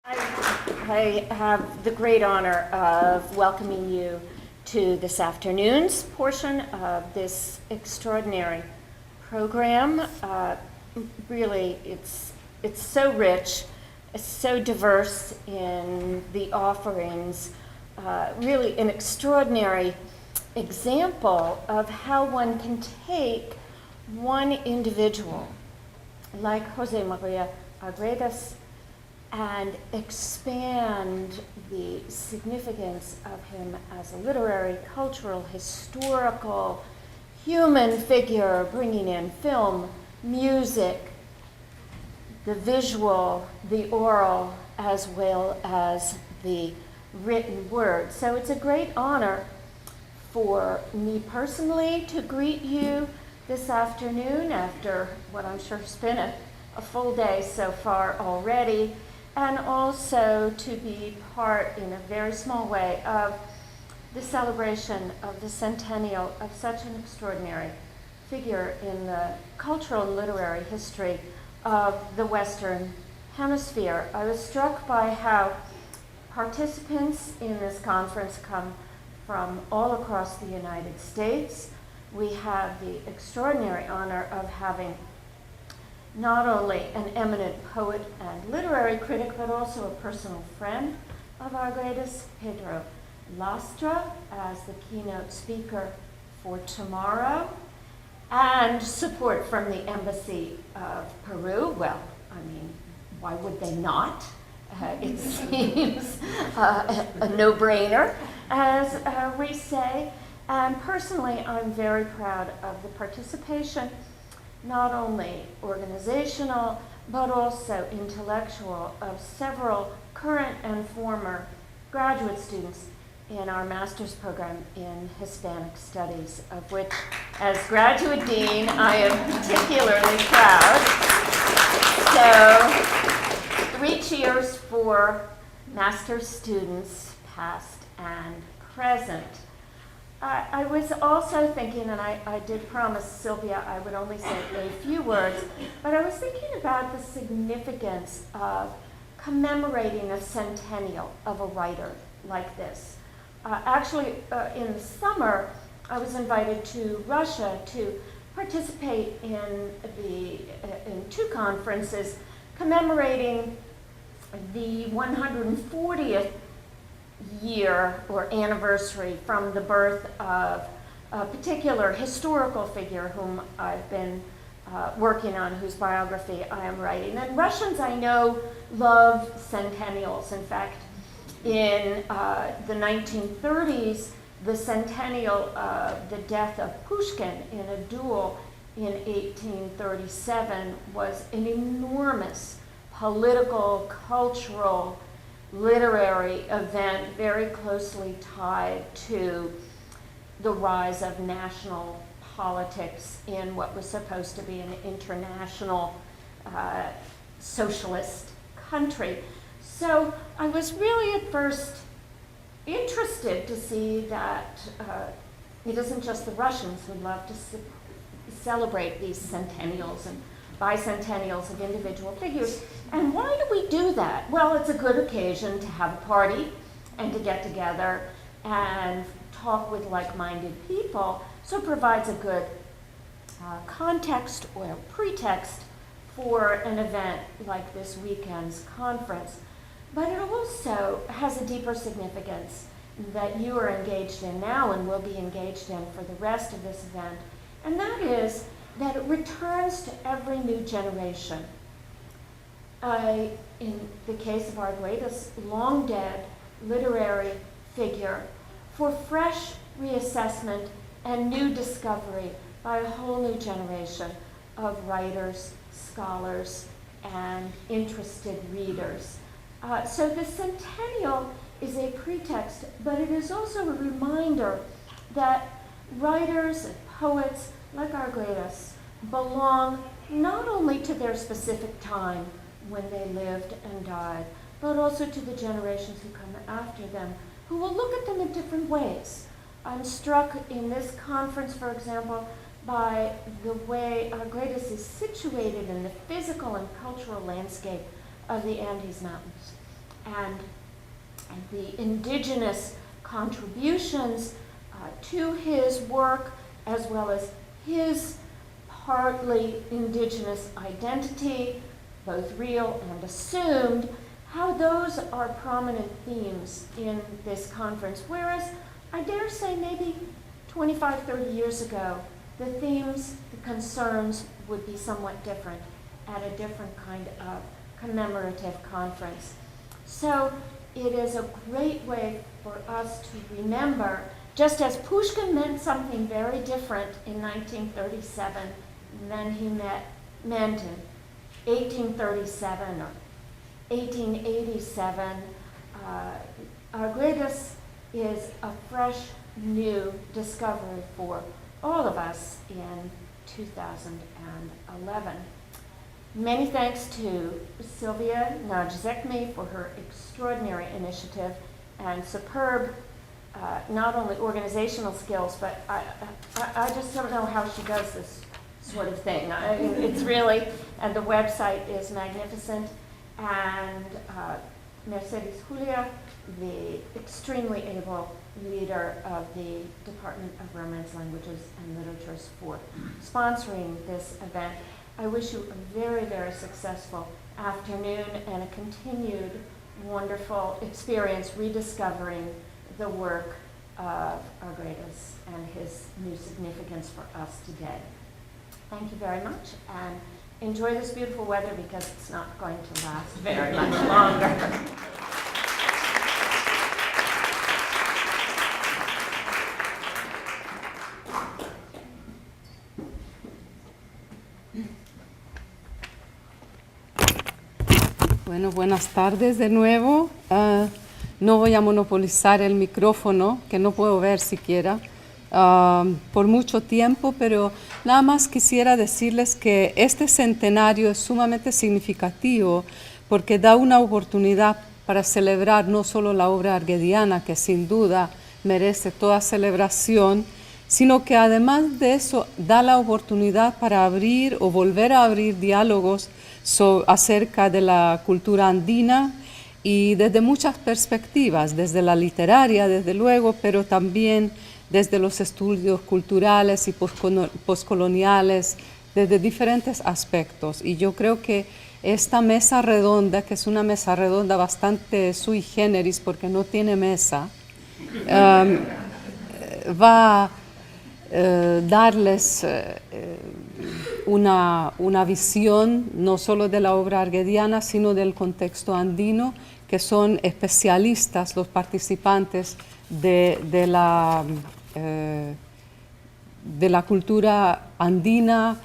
I have the great honor of welcoming you to this afternoon's portion of this extraordinary program. Really, it's so rich, it's so diverse in the offerings. Really, an extraordinary example of how one can take one individual like Jose Maria Agredas and expand the significance of him as a literary, cultural, historical, human figure, bringing in film, music, the visual, the oral, as well as the written word. So it's a great honor for me personally to greet you this afternoon after what I'm sure has been a full day so far already, and also to be part in a very small way of the celebration of the centennial of such an extraordinary figure in the cultural and literary history of the Western Hemisphere. I was struck by how participants in this conference come from all across the United States. We have the extraordinary honor of having not only an eminent poet and literary critic, but also a personal friend of Agredas, Pedro Lastra, as the keynote speaker for tomorrow, and support from the Embassy of Peru. Well, I mean, why would they not? It seems a no-brainer, as we say. And personally, I'm very proud of the participation, not only organizational, but also intellectual, of several current and former graduate students in our master's program in Hispanic Studies, of which, as graduate dean, I am particularly proud. So, 3 cheers for master's students, past and present. I was also thinking, and I did promise Sylvia I would only say a few words, but I was thinking about the significance of commemorating a centennial of a writer like this. Actually, in the summer, I was invited to Russia to participate in 2 conferences commemorating the 140th year or anniversary from the birth of a particular historical figure whom I've been working on, whose biography I am writing. And Russians, I know, love centennials. In fact, in the 1930s, the centennial of the death of Pushkin in a duel in 1837 was an enormous political, cultural, literary event very closely tied to the rise of national politics in what was supposed to be an international socialist country. So I was really at first interested to see that it isn't just the Russians who love to celebrate these centennials and bicentennials of individual figures. And why do we do that? Well, it's a good occasion to have a party and to get together and talk with like-minded people, so it provides a good context or pretext for an event like this weekend's conference. But it also has a deeper significance that you are engaged in now and will be engaged in for the rest of this event, and that is that it returns to every new generation. In the case of Agredas, long dead literary figure, for fresh reassessment and new discovery by a whole new generation of writers, scholars, and interested readers. So the centennial is a pretext, but it is also a reminder that writers and poets like Agredas belong not only to their specific time when they lived and died, but also to the generations who come after them, who will look at them in different ways. I'm struck in this conference, for example, by the way Agredas is situated in the physical and cultural landscape of the Andes Mountains. and the indigenous contributions to his work, as well as his partly indigenous identity, both real and assumed, how those are prominent themes in this conference. Whereas, I dare say maybe 25, 30 years ago, the themes, the concerns would be somewhat different at a different kind of commemorative conference. So it is a great way for us to remember, just as Pushkin meant something very different in 1937 than he meant in 1837 or 1887, Arguedas is a fresh, new discovery for all of us in 2011. Many thanks to Sylvia Najzekmi for her extraordinary initiative and superb, not only organizational skills, but I just don't know how she does this sort of thing. It's really, and the website is magnificent. And Mercedes Julia, the extremely able leader of the Department of Romance Languages and Literatures, for sponsoring this event. I wish you a very, very successful afternoon and a continued wonderful experience rediscovering the work of Arguedas and his new significance for us today. Thank you very much, and enjoy this beautiful weather because it's not going to last very much longer. Bueno, buenas tardes de nuevo. No voy a monopolizar el micrófono, que no puedo ver siquiera, por mucho tiempo, pero nada más quisiera decirles que este centenario es sumamente significativo porque da una oportunidad para celebrar no solo la obra arguediana, que sin duda merece toda celebración, sino que además de eso da la oportunidad para abrir o volver a abrir diálogos acerca de la cultura andina y desde muchas perspectivas, desde la literaria, desde luego, pero también desde los estudios culturales y poscoloniales, desde diferentes aspectos. Y yo creo que esta mesa redonda, que es una mesa redonda bastante sui generis porque no tiene mesa, va a darles una visión no solo de la obra arguediana, sino del contexto andino, que son especialistas los participantes de la cultura andina.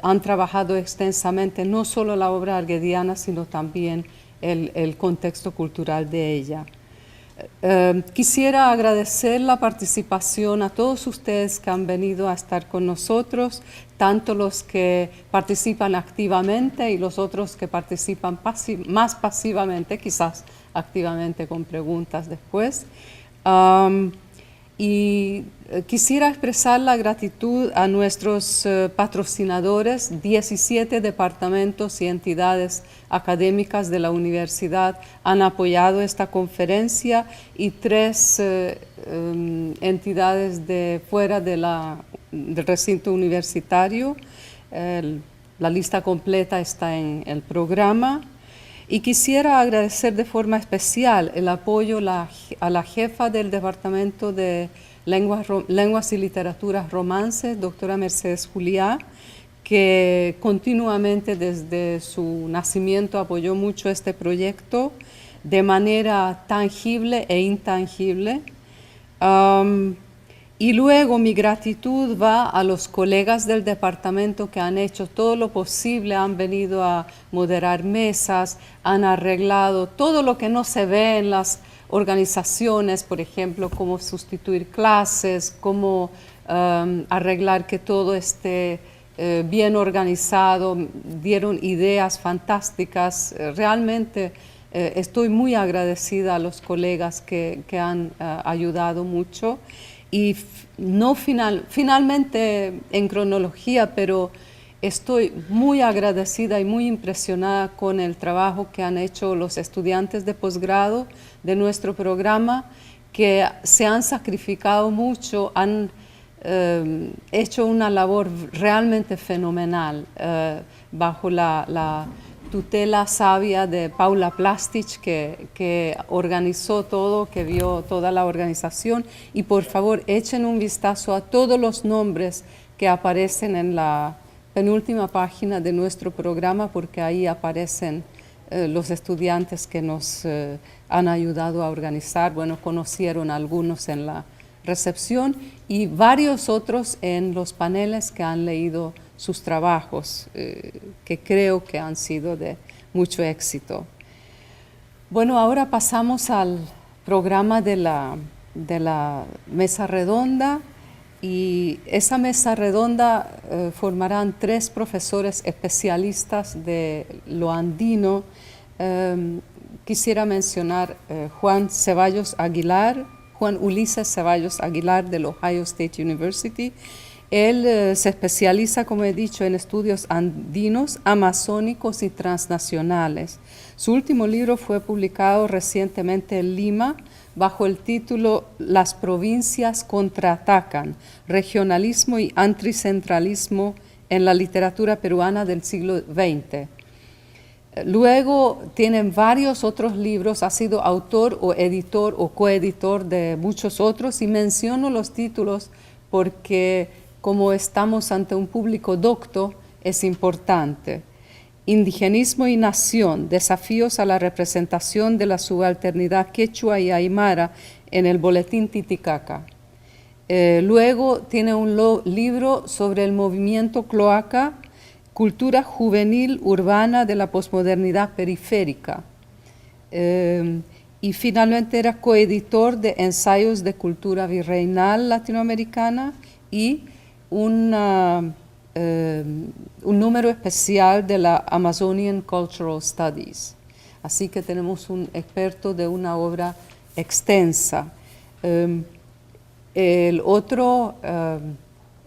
Han trabajado extensamente no solo la obra arguediana, sino también el contexto cultural de ella. Quisiera agradecer la participación a todos ustedes que han venido a estar con nosotros, tanto los que participan activamente y los otros que participan más pasivamente, quizás activamente con preguntas después. Y quisiera expresar la gratitud a nuestros patrocinadores, 17 departamentos y entidades académicas de la universidad han apoyado esta conferencia y 3 entidades de fuera del recinto universitario. La lista completa está en el programa. Y quisiera agradecer de forma especial el apoyo a la jefa del Departamento de Lenguas y Literaturas Romances, doctora Mercedes Juliá, que continuamente desde su nacimiento apoyó mucho este proyecto de manera tangible e intangible. Y luego mi gratitud va a los colegas del departamento que han hecho todo lo posible, han venido a moderar mesas, han arreglado todo lo que no se ve en las organizaciones, por ejemplo, cómo sustituir clases, cómo arreglar que todo esté bien organizado, dieron ideas fantásticas. Realmente estoy muy agradecida a los colegas que han ayudado mucho. Y finalmente en cronología, pero Estoy muy agradecida y muy impresionada con el trabajo que han hecho los estudiantes de posgrado de nuestro programa, que se han sacrificado mucho, han hecho una labor realmente fenomenal bajo la tutela sabia de Paula Plastic, que organizó todo, que vio toda la organización. Y por favor, echen un vistazo a todos los nombres que aparecen en la penúltima página de nuestro programa, porque ahí aparecen los estudiantes que nos han ayudado a organizar. Bueno, conocieron a algunos en la recepción y varios otros en los paneles que han leído sus trabajos, que creo que han sido de mucho éxito. Bueno, ahora pasamos al programa de la mesa redonda, y esa mesa redonda formarán 3 profesores especialistas de lo andino. Quisiera mencionar Juan Ulises Ceballos Aguilar del Ohio State University. Él se especializa, como he dicho, en estudios andinos, amazónicos y transnacionales. Su último libro fue publicado recientemente en Lima bajo el título Las provincias contraatacan, regionalismo y anticentralismo en la literatura peruana del siglo XX. Luego tienen varios otros libros, ha sido autor o editor o coeditor de muchos otros, y menciono los títulos porque como estamos ante un público docto, es importante. Indigenismo y nación, desafíos a la representación de la subalternidad quechua y aymara en el Boletín Titicaca. Luego tiene un libro sobre el movimiento cloaca, cultura juvenil urbana de la posmodernidad periférica. Y finalmente era coeditor de Ensayos de Cultura Virreinal Latinoamericana y un número especial de la Amazonian Cultural Studies. Así que tenemos un experto de una obra extensa. El otro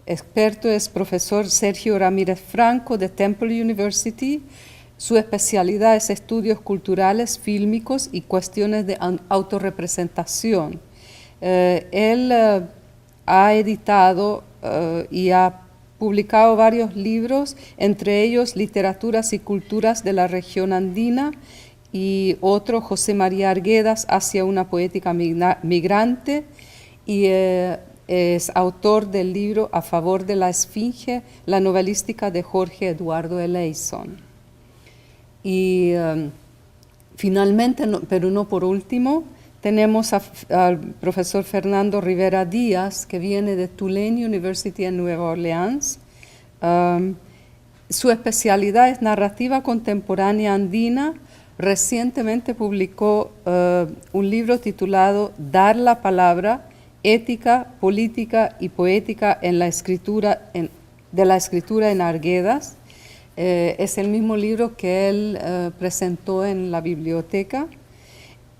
experto es profesor Sergio Ramírez Franco de Temple University. Su especialidad es estudios culturales, fílmicos y cuestiones de autorrepresentación. Él ha editado y ha publicado varios libros, entre ellos Literaturas y Culturas de la Región Andina, y otro, José María Arguedas, Hacia una poética migrante, y es autor del libro A favor de la Esfinge, la novelística de Jorge Eduardo Eleison. Y finalmente, pero no por último, tenemos al profesor Fernando Rivera Díaz, que viene de Tulane University en Nueva Orleans. Su especialidad es narrativa contemporánea andina. Recientemente publicó un libro titulado Dar la palabra, ética, política y poética en la escritura de la escritura en Arguedas. Es el mismo libro que él presentó en la biblioteca.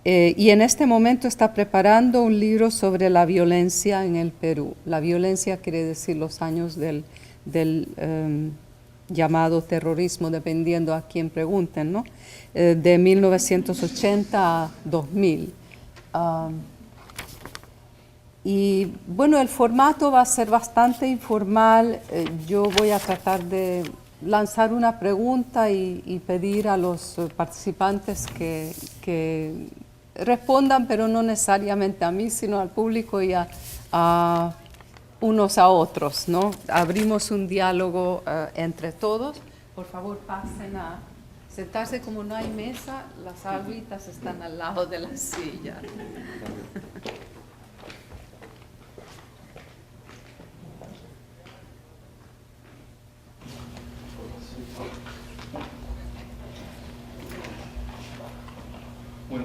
Y en este momento está preparando un libro sobre la violencia en el Perú. La violencia quiere decir los años del llamado terrorismo, dependiendo a quién pregunten, ¿no? De 1980 a 2000. Y bueno, el formato va a ser bastante informal. Yo voy a tratar de lanzar una pregunta y pedir a los participantes que respondan, pero no necesariamente a mí, sino al público y a unos a otros, ¿no? Abrimos un diálogo entre todos. Por favor, pasen a sentarse. Como no hay mesa, las agüitas están al lado de la silla. Bueno,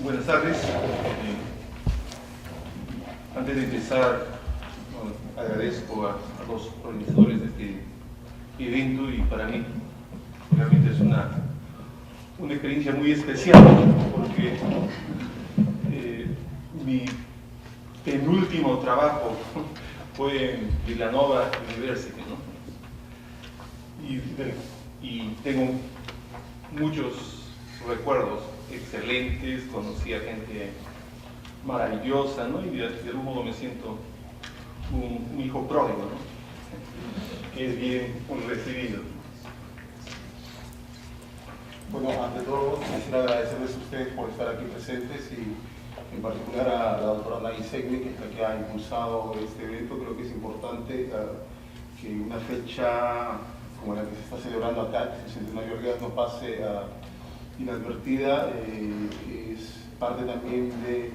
buenas tardes. Antes de empezar, agradezco a los organizadores de este evento, y para mí realmente es una experiencia muy especial, porque mi penúltimo trabajo fue en Villanova University, ¿no? y tengo muchos recuerdos excelentes, conocí a gente maravillosa, ¿no? Y de algún modo me siento un hijo pródigo, ¿no? Que es bien recibido. Bueno, ante todo quisiera agradecerles a ustedes por estar aquí presentes y en particular a la doctora Nay Segni, que es la que ha impulsado este evento. Creo que es importante que una fecha como la que se está celebrando acá, que es el Centenario de Arguedas, no pase inadvertida. Es parte también de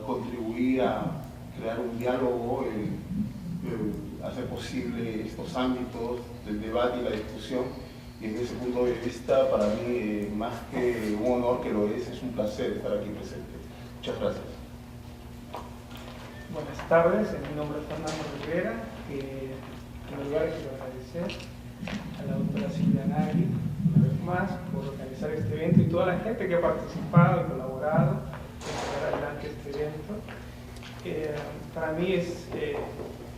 contribuir a crear un diálogo, hacer posible estos ámbitos del debate y la discusión. Y desde ese punto de vista, para mí, más que un honor que lo es un placer estar aquí presente. Muchas gracias. Buenas tardes, mi nombre es Fernando Rivera. En primer lugar, quiero agradecer a la doctora Silvia Nagui, una vez más, por organizar este evento y toda la gente que ha participado y colaborado en llevar adelante este evento. Para mí es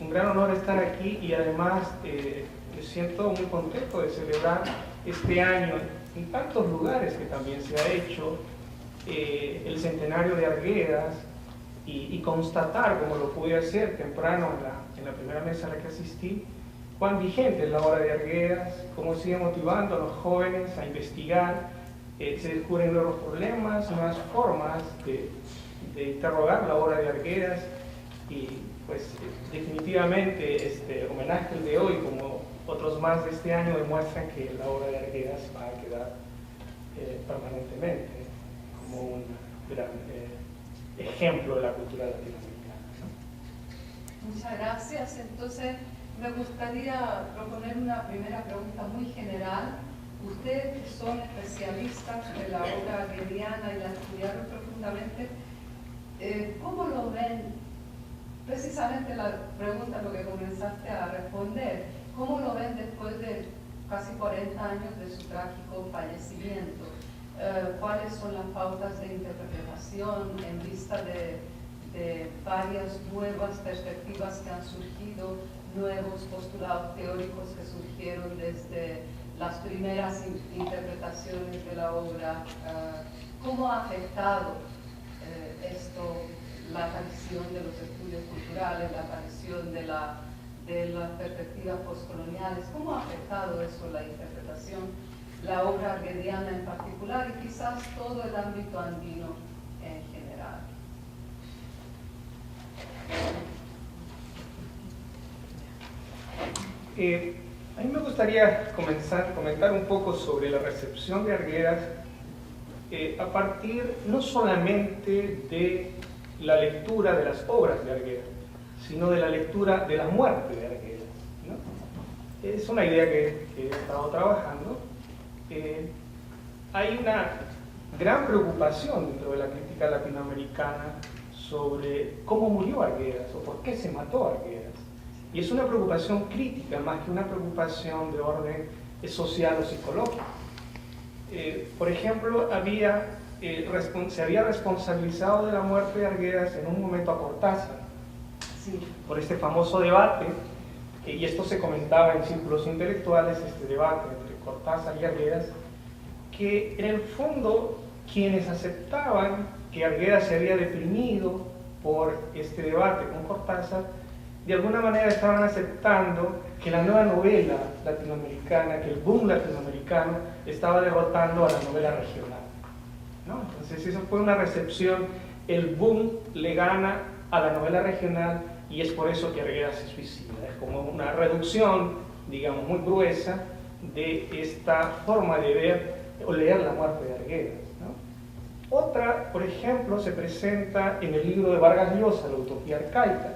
un gran honor estar aquí y además me siento muy contento de celebrar este año en tantos lugares que también se ha hecho el centenario de Arguedas y constatar, como lo pude hacer temprano en la primera mesa a la que asistí, cuán vigente es la obra de Arguedas, cómo sigue motivando a los jóvenes a investigar, se descubren nuevos problemas, nuevas formas de interrogar la obra de Arguedas y pues definitivamente este homenaje el de hoy, como otros más de este año, demuestran que la obra de Arguedas va a quedar permanentemente como un gran ejemplo de la cultura latinoamericana, ¿no? Muchas gracias. Entonces, me gustaría proponer una primera pregunta muy general. Ustedes que son especialistas de la obra arguediana y la estudiaron profundamente, ¿cómo lo ven? Precisamente la pregunta lo que comenzaste a responder, ¿cómo lo ven después de casi 40 años de su trágico fallecimiento? ¿Cuáles son las pautas de interpretación en vista de varias nuevas perspectivas que han surgido, nuevos postulados teóricos que surgieron desde las primeras interpretaciones de la obra? ¿Cómo ha afectado esto la aparición de los estudios culturales, la aparición de las perspectivas postcoloniales? ¿Cómo ha afectado eso la interpretación, la obra arguediana en particular y quizás todo el ámbito andino en general? A mí me gustaría comentar un poco sobre la recepción de Arguedas a partir no solamente de la lectura de las obras de Arguedas, sino de la lectura de la muerte de Arguedas, ¿no? Es una idea que he estado trabajando. Hay una gran preocupación dentro de la crítica latinoamericana sobre cómo murió Arguedas o por qué se mató Arguedas. Y es una preocupación crítica más que una preocupación de orden social o psicológico. Por ejemplo, se había responsabilizado de la muerte de Arguedas en un momento a Cortázar, Sí. por este famoso debate, y esto se comentaba en círculos intelectuales, este debate entre Cortázar y Arguedas, que en el fondo quienes aceptaban que Arguedas se había deprimido por este debate con Cortázar, de alguna manera estaban aceptando que la nueva novela latinoamericana, que el boom latinoamericano estaba derrotando a la novela regional, ¿no? Entonces esa fue una recepción, el boom le gana a la novela regional y es por eso que Arguedas se suicida. Es como una reducción, digamos, muy gruesa de esta forma de ver o leer la muerte de Arguedas, ¿no? Otra, por ejemplo, se presenta en el libro de Vargas Llosa, La utopía arcaica,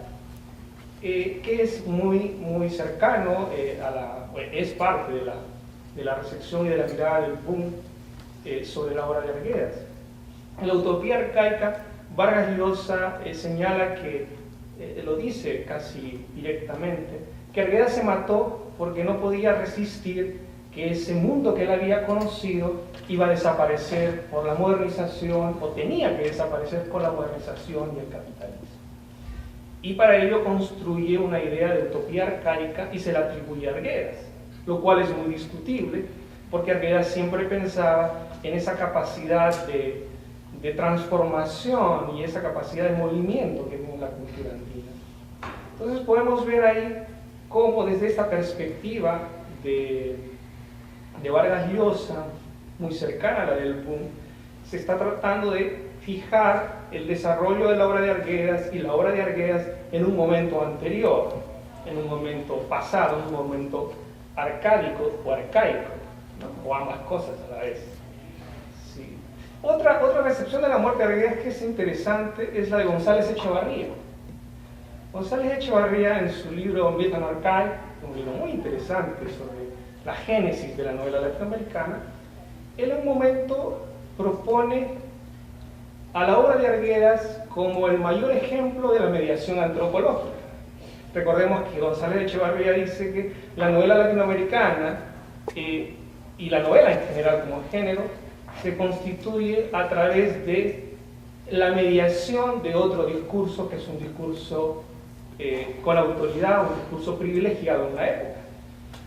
que es muy cercano es parte de la recepción y de la mirada del boom sobre la obra de Arguedas. En La utopía arcaica, Vargas Llosa señala que, lo dice casi directamente, que Arguedas se mató porque no podía resistir que ese mundo que él había conocido iba a desaparecer por la modernización, o tenía que desaparecer por la modernización y el capitalismo. Y para ello construye una idea de utopía arcaica y se la atribuye a Arguedas. lo cual es muy discutible, porque Arguedas siempre pensaba en esa capacidad de transformación y esa capacidad de movimiento que tiene la cultura andina. Entonces podemos ver ahí cómo desde esta perspectiva de Vargas Llosa, muy cercana a la del boom, se está tratando de fijar el desarrollo de la obra de Arguedas y la obra de Arguedas en un momento anterior, en un momento pasado, en un momento arcádico o arcaico, ¿no? O ambas cosas a la vez. Sí. Otra recepción de la muerte de Arguedas que es interesante es la de González Echevarría. González Echevarría, en su libro Myth and Archive, un libro muy interesante sobre la génesis de la novela latinoamericana, él en un momento propone a la obra de Arguedas como el mayor ejemplo de la mediación antropológica. Recordemos que González Echevarría dice que la novela latinoamericana y la novela en general como género se constituye a través de la mediación de otro discurso, que es un discurso con autoridad, un discurso privilegiado en una época.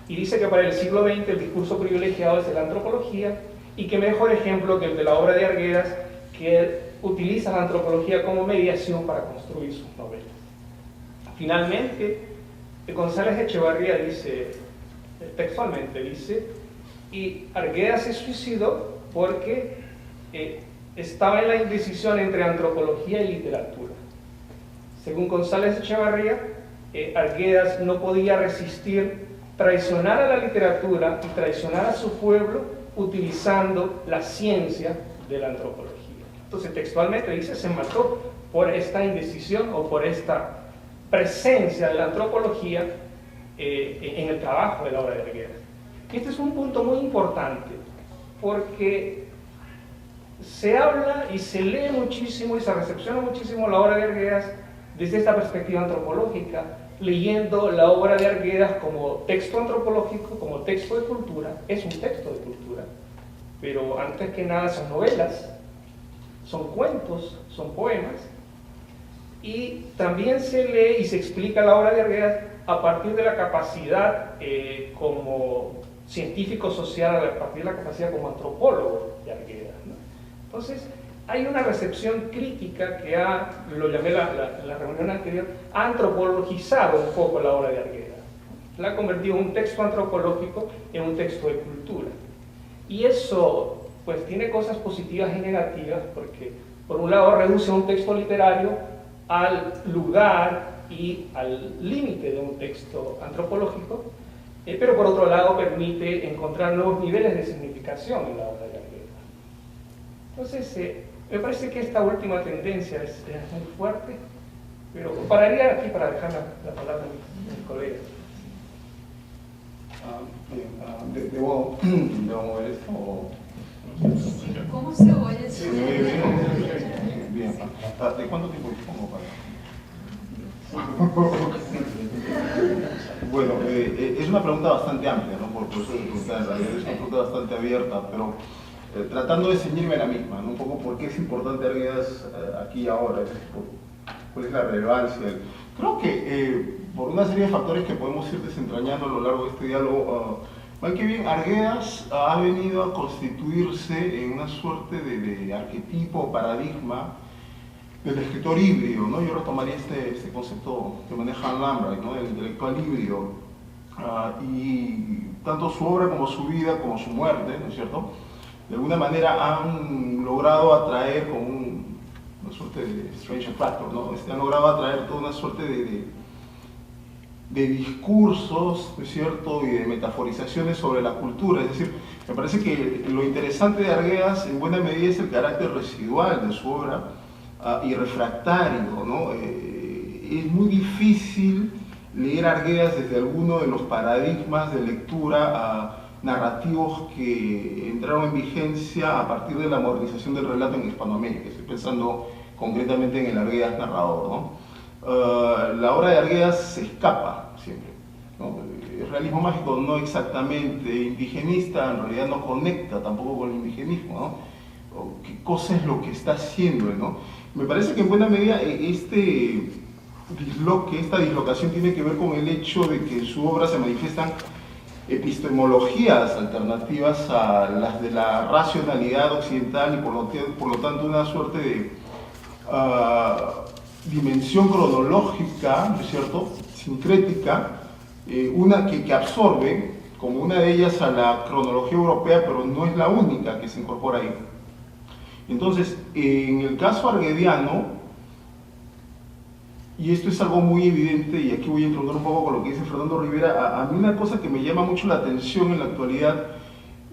Y dice que para el siglo XX el discurso privilegiado es la antropología, y que mejor ejemplo que el de la obra de Arguedas, que utiliza la antropología como mediación para construir sus novelas. Finalmente, González Echevarría dice, textualmente dice, y Arguedas se suicidó porque estaba en la indecisión entre antropología y literatura. Según González Echevarría, Arguedas no podía resistir traicionar a la literatura y traicionar a su pueblo utilizando la ciencia de la antropología. Entonces, textualmente dice, se mató por esta indecisión o por esta presencia de la antropología en el trabajo de la obra de Arguedas. Este es un punto muy importante porque se habla y se lee muchísimo y se recepciona muchísimo la obra de Arguedas desde esta perspectiva antropológica, leyendo la obra de Arguedas como texto antropológico, como texto de cultura. Es un texto de cultura, pero antes que nada son novelas, son cuentos, son poemas, y también se lee y se explica la obra de Arguedas a partir de la capacidad como científico social, a partir de la capacidad como antropólogo de Arguedas, ¿no? Entonces, hay una recepción crítica que lo llamé la reunión anterior, ha antropologizado un poco la obra de Arguedas. La ha convertido un texto antropológico en un texto de cultura. Y eso, pues, tiene cosas positivas y negativas, porque, por un lado, reduce un texto literario al lugar y al límite de un texto antropológico, pero por otro lado permite encontrar nuevos niveles de significación en la obra de Arguedas. Entonces, me parece que esta última tendencia es muy fuerte, pero pararía aquí para dejar la palabra a mis colegas. Debo mover esto. ¿Cómo se oye? Sí, bien. ¿De cuánto tiempo dispongo para? Bueno, es una pregunta bastante amplia, ¿no? Por eso en realidad es una pregunta bastante abierta, pero tratando de ceñirme a la misma, ¿no? Un poco por qué es importante Arguedas aquí y ahora, cuál es la relevancia. Creo que por una serie de factores que podemos ir desentrañando a lo largo de este diálogo, mal que bien, Arguedas ha venido a constituirse en una suerte de arquetipo o paradigma del escritor híbrido, ¿no? Yo retomaría este concepto que maneja Lambright, ¿no? El intelectual híbrido, y tanto su obra como su vida, como su muerte, ¿no es cierto?, de alguna manera han logrado atraer como una suerte de strange factor, ¿no? Han logrado atraer toda una suerte de discursos, ¿no es cierto?, y de metaforizaciones sobre la cultura. Es decir, me parece que lo interesante de Arguedas en buena medida es el carácter residual de su obra y refractario, ¿no? Es muy difícil leer Arguedas desde alguno de los paradigmas de lectura narrativos que entraron en vigencia a partir de la modernización del relato en Hispanoamérica. Estoy pensando concretamente en el Arguedas narrador, ¿no? La obra de Arguedas se escapa siempre, ¿no? El realismo mágico no exactamente, indigenista en realidad no conecta tampoco con el indigenismo, ¿no? ¿Qué cosa es lo que está haciendo, ¿no? Me parece que en buena medida esta dislocación tiene que ver con el hecho de que en su obra se manifiestan epistemologías alternativas a las de la racionalidad occidental y por lo tanto una suerte de dimensión cronológica, ¿no es cierto?, sincrética, una que absorbe como una de ellas a la cronología europea, pero no es la única que se incorpora ahí. Entonces, en el caso arguediano, y esto es algo muy evidente, y aquí voy a introducir un poco con lo que dice Fernando Rivera, a mí una cosa que me llama mucho la atención en la actualidad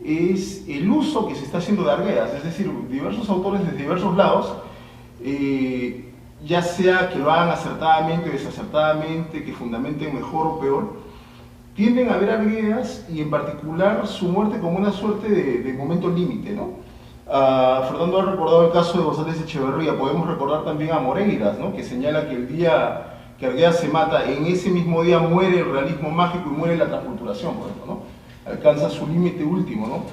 es el uso que se está haciendo de arguedas, es decir, diversos autores desde diversos lados, ya sea que lo hagan acertadamente o desacertadamente, que fundamenten mejor o peor, tienden a ver a Arguedas y en particular su muerte como una suerte de momento límite, ¿no? Fernando ha recordado el caso de González Echeverría, podemos recordar también a Moreiras, ¿no?, que señala que el día que Arguedas se mata, en ese mismo día muere el realismo mágico y muere la transculturación, por ejemplo, ¿no? Alcanza su límite último, ¿no?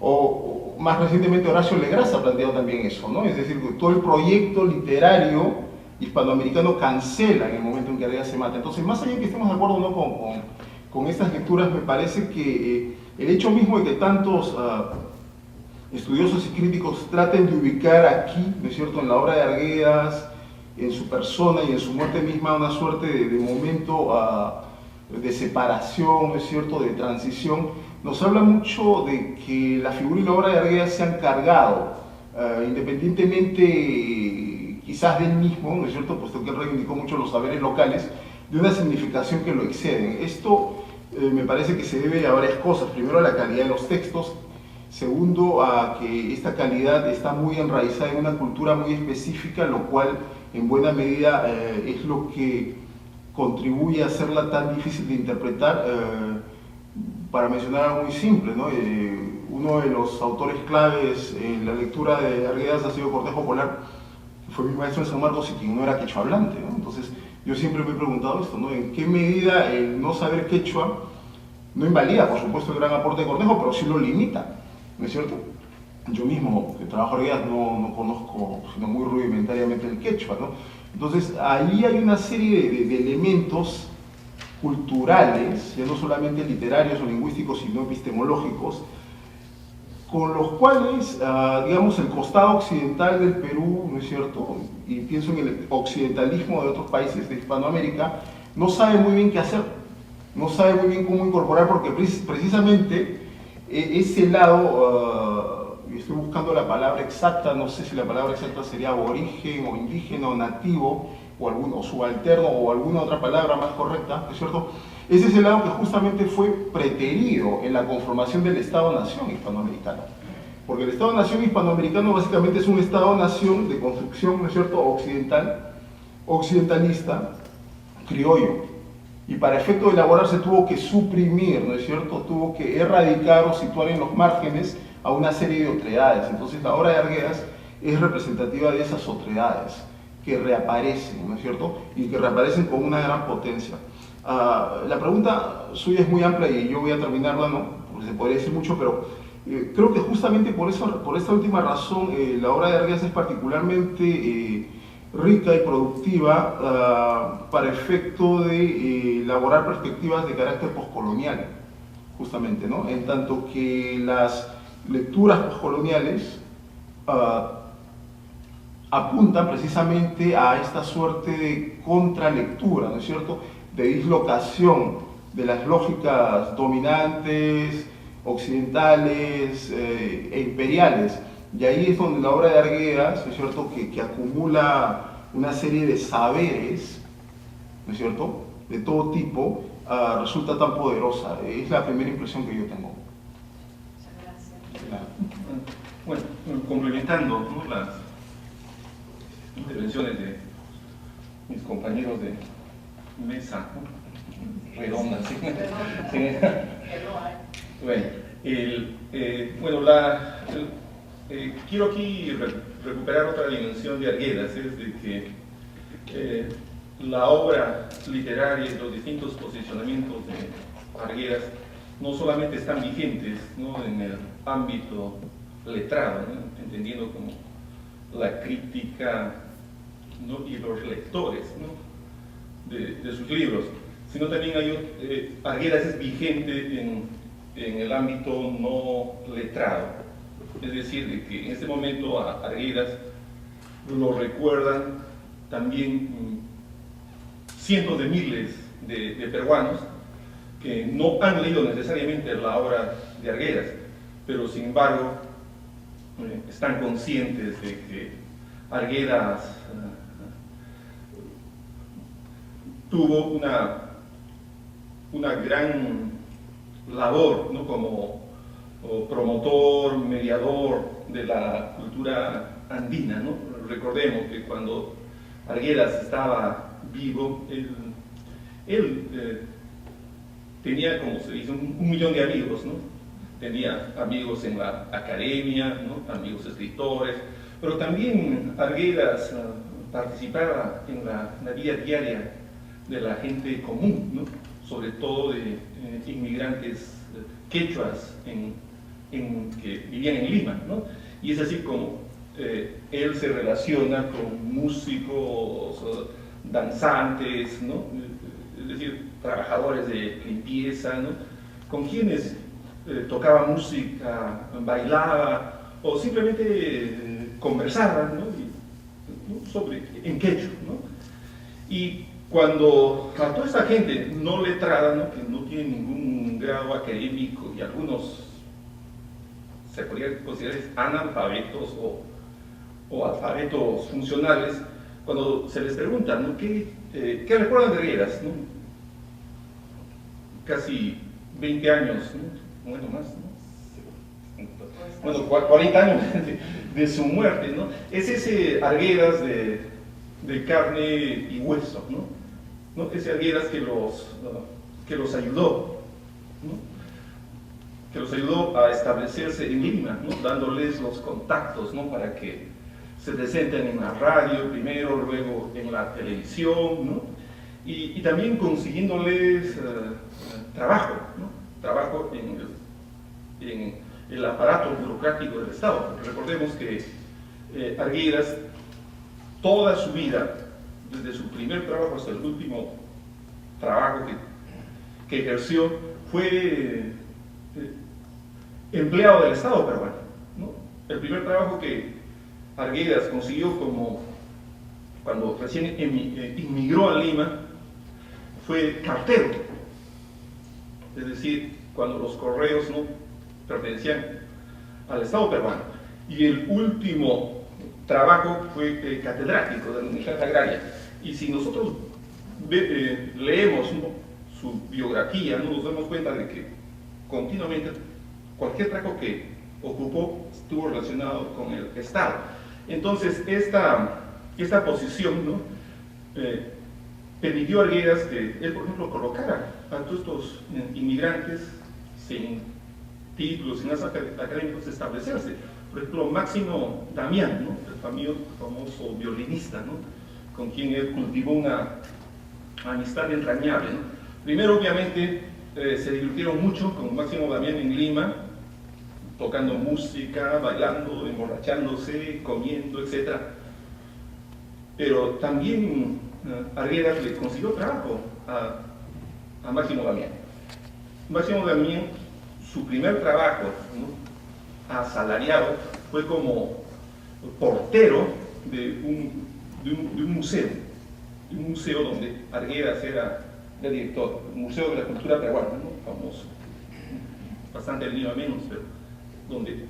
O más recientemente Horacio Legras ha planteado también eso, ¿no? Es decir, que todo el proyecto literario hispanoamericano cancela en el momento en que Arguedas se mata. Entonces, más allá de que estemos de acuerdo o no con estas lecturas, me parece que el hecho mismo de que tantos estudiosos y críticos traten de ubicar aquí, ¿no es cierto?, en la obra de Arguedas, en su persona y en su muerte misma, una suerte de momento de separación, ¿no es cierto?, de transición, nos habla mucho de que la figura y la obra de Arguedas se han cargado, independientemente quizás de él mismo, ¿no es cierto?, puesto que él reivindicó mucho los saberes locales, de una significación que lo exceden. Esto me parece que se debe a varias cosas. Primero, a la calidad de los textos. Segundo, a que esta calidad está muy enraizada en una cultura muy específica, lo cual en buena medida es lo que contribuye a hacerla tan difícil de interpretar. Para mencionar algo muy simple, ¿no? Uno de los autores claves en la lectura de Arguedas ha sido Cortejo Polar, que fue mi maestro en San Marcos y quien no era quechua hablante, ¿no? Entonces yo siempre me he preguntado esto, ¿no? ¿En qué medida el no saber quechua no invalida, por supuesto, el gran aporte de Cortejo, pero sí lo limita, ¿no es cierto? Yo mismo, que trabajo Arguedas, no conozco, sino muy rudimentariamente el quechua, ¿no? Entonces, ahí hay una serie de elementos culturales, ya no solamente literarios o lingüísticos, sino epistemológicos, con los cuales, digamos, el costado occidental del Perú, ¿no es cierto?, y pienso en el occidentalismo de otros países de Hispanoamérica, no sabe muy bien qué hacer, no sabe muy bien cómo incorporar, porque precisamente ese lado, estoy buscando la palabra exacta, no sé si la palabra exacta sería aborigen o indígena o nativo, o subalterno o alguna otra palabra más correcta, ¿no es cierto? Ese es el lado que justamente fue preterido en la conformación del Estado-Nación hispanoamericano. Porque el Estado-Nación hispanoamericano básicamente es un Estado-Nación de construcción, ¿no es cierto?, occidentalista, criollo. Y para efecto de elaborarse tuvo que suprimir, ¿no es cierto?, tuvo que erradicar o situar en los márgenes a una serie de otredades. Entonces la obra de Arguedas es representativa de esas otredades que reaparecen, ¿no es cierto?, y que reaparecen con una gran potencia. La pregunta suya es muy amplia y yo voy a terminarla, ¿no?, porque se podría decir mucho, pero creo que justamente por esta última razón la obra de Arguedas es particularmente rica y productiva para efecto de elaborar perspectivas de carácter postcolonial, justamente, ¿no?, en tanto que las lecturas postcoloniales apuntan precisamente a esta suerte de contralectura, ¿no es cierto?, de dislocación de las lógicas dominantes, occidentales e imperiales. Y ahí es donde la obra de Arguedas, ¿no es cierto?, que acumula una serie de saberes, ¿no es cierto?, de todo tipo, resulta tan poderosa. Es la primera impresión que yo tengo. Muchas gracias. Bueno, complementando, ¿no?, las intervenciones de mis compañeros de mesa, ¿no?, redonda, ¿sí? Sí. Bueno, quiero aquí recuperar otra dimensión de Arguedas, es de que la obra literaria y los distintos posicionamientos de Arguedas no solamente están vigentes, ¿no?, en el ámbito letrado, ¿no?, entendiendo como la crítica, ¿no?, y los lectores, ¿no?, de sus libros, sino también Arguedas es vigente en el ámbito no letrado. Es decir, de que en este momento a Arguedas lo recuerdan también cientos de miles de peruanos que no han leído necesariamente la obra de Arguedas, pero sin embargo están conscientes de que Arguedas tuvo una gran labor, ¿no?, como promotor, mediador de la cultura andina, ¿no? Recordemos que cuando Arguedas estaba vivo, él tenía, como se dice, un millón de amigos, ¿no? Tenía amigos en la academia, ¿no?, amigos escritores, pero también Arguedas participaba en la vida diaria de la gente común, ¿no?, sobre todo de inmigrantes quechuas que vivían en Lima, ¿no? Y es así como él se relaciona con músicos, danzantes, ¿no?, es decir, trabajadores de limpieza, ¿no?, con quienes tocaba música, bailaba o simplemente conversaba, ¿no?, en quechua, ¿no? Y cuando a toda esta gente no letrada, ¿no?, que no tiene ningún grado académico, y algunos se podrían considerar analfabetos o alfabetos funcionales, cuando se les pregunta, ¿no?, ¿qué recuerdan de Arguedas?, ¿no? Casi 20 años, ¿no?, bueno, más, ¿no?, bueno, 40 años de su muerte, ¿no? Es ese Arguedas de carne y hueso, ¿no? Ese Arguedas que los ayudó, ¿no?, que los ayudó a establecerse en Lima, ¿no?, dándoles los contactos, ¿no?, para que se presenten en la radio primero, luego en la televisión, ¿no?, y también consiguiéndoles trabajo, ¿no?, trabajo en el aparato burocrático del Estado. Porque recordemos que Arguedas, toda su vida, desde su primer trabajo hasta el último trabajo que ejerció, fue empleado del Estado peruano, ¿no? El primer trabajo que Arguedas consiguió cuando recién inmigró a Lima fue cartero, es decir, cuando los correos no pertenecían al Estado peruano. Y el último trabajo fue catedrático de la Universidad Agraria. Y si nosotros leemos, ¿no?, su biografía, ¿no?, nos damos cuenta de que continuamente cualquier trabajo que ocupó estuvo relacionado con el Estado. Entonces, esta posición, ¿no?, permitió a Arguedas que él, por ejemplo, colocara a todos estos inmigrantes sin títulos, sin académicos, establecerse. Por ejemplo, Máximo Damián, ¿no?, el famoso violinista, ¿no?, con quien él cultivó una amistad entrañable, ¿no? Primero, obviamente, se divirtieron mucho con Máximo Damián en Lima, tocando música, bailando, emborrachándose, comiendo, etc. Pero también Arguedas le consiguió trabajo a Máximo Damián. Máximo Damián, su primer trabajo, ¿no?, asalariado, fue como portero de un museo donde Arguedas era director, el Museo de la Cultura Peruana, ¿no?, famoso, bastante venido a menos, pero donde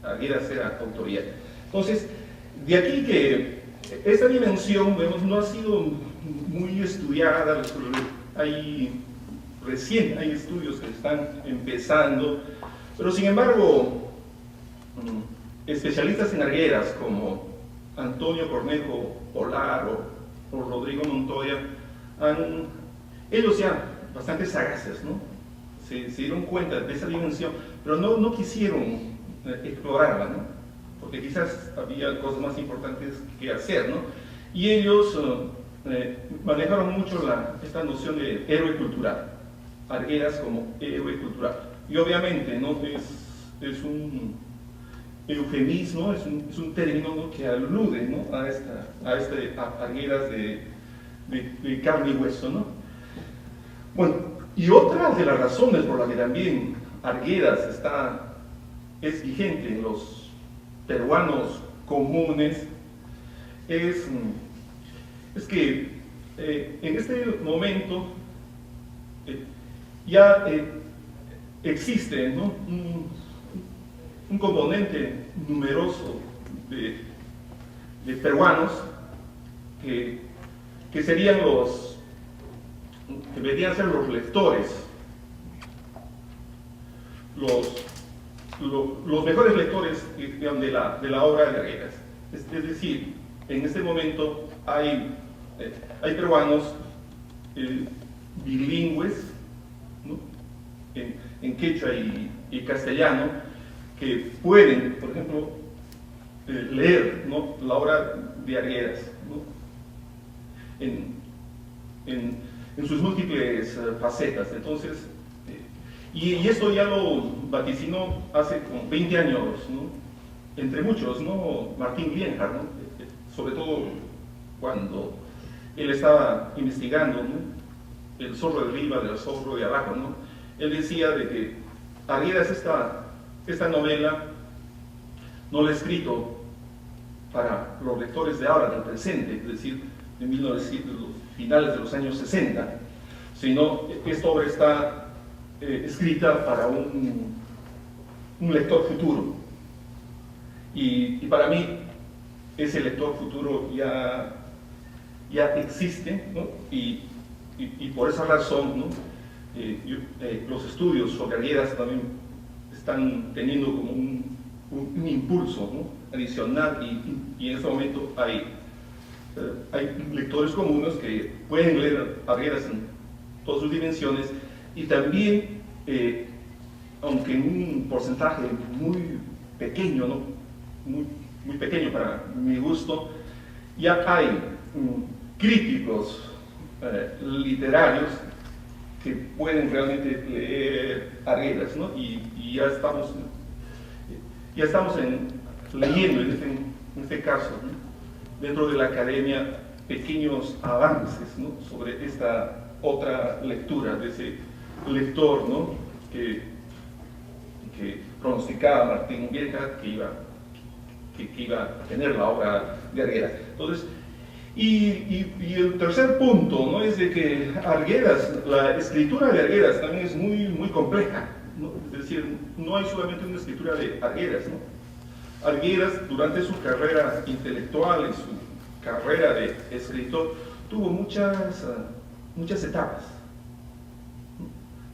Arguedas era autoridad. Entonces, de aquí que esta dimensión, vemos, no ha sido muy estudiada. Recién hay estudios que están empezando, pero sin embargo, especialistas en Arguedas como Antonio Cornejo Polar o Rodrigo Montoya, ellos ya bastante sagaces, ¿no?, se dieron cuenta de esa dimensión, pero no quisieron explorarla, ¿no?, porque quizás había cosas más importantes que hacer, ¿no? Y ellos manejaron mucho esta noción de héroe cultural, Arguedas como héroe cultural. Y obviamente, ¿no?, es un eufemismo, es un término, ¿no?, que alude, ¿no?, a Arguedas de carne y hueso, ¿no? Bueno, y otra de las razones por la que también Arguedas es vigente en los peruanos comunes es que en este momento ya existe, ¿no?, un componente numeroso de peruanos que serían que deberían ser los lectores, los mejores lectores de la obra de Arguedas. Es decir, en este momento hay peruanos bilingües, ¿no?, en quechua y castellano, que pueden, por ejemplo, leer, ¿no?, la obra de Arguedas, ¿no?, en sus múltiples facetas. Entonces, y esto ya lo vaticinó hace como 20 años, ¿no?, entre muchos, ¿no?, Martín Lienhard, ¿no?, sobre todo cuando él estaba investigando, ¿no?, el zorro de arriba del zorro de abajo, ¿no?, él decía de que Arguedas esta novela no la ha escrito para los lectores de ahora, del presente, es decir, de 1900, los finales de los años 60, sino esta obra está escrita para un lector futuro. Y para mí ese lector futuro ya existe, ¿no?, y por esa razón, ¿no?, los estudios sobre Arguedas también están teniendo como un impulso, ¿no?, adicional, y en este momento hay lectores comunes que pueden leer Arguedas en todas sus dimensiones, y también, aunque en un porcentaje muy pequeño, ¿no?, muy pequeño para mi gusto, ya hay críticos literarios que pueden realmente leer Arguedas, ¿no?, y ya estamos leyendo en este caso, ¿no?, dentro de la academia, pequeños avances, ¿no?, sobre esta otra lectura de ese lector, ¿no?, que pronosticaba Martín Lienhard que iba a tener la obra de Arguedas. Entonces, y el tercer punto, ¿no?, es de que Arguedas, la escritura de Arguedas también es muy compleja, ¿no?, es decir, no hay solamente una escritura de Arguedas, ¿no? Arguedas, durante su carrera intelectual y su carrera de escritor, tuvo muchas etapas.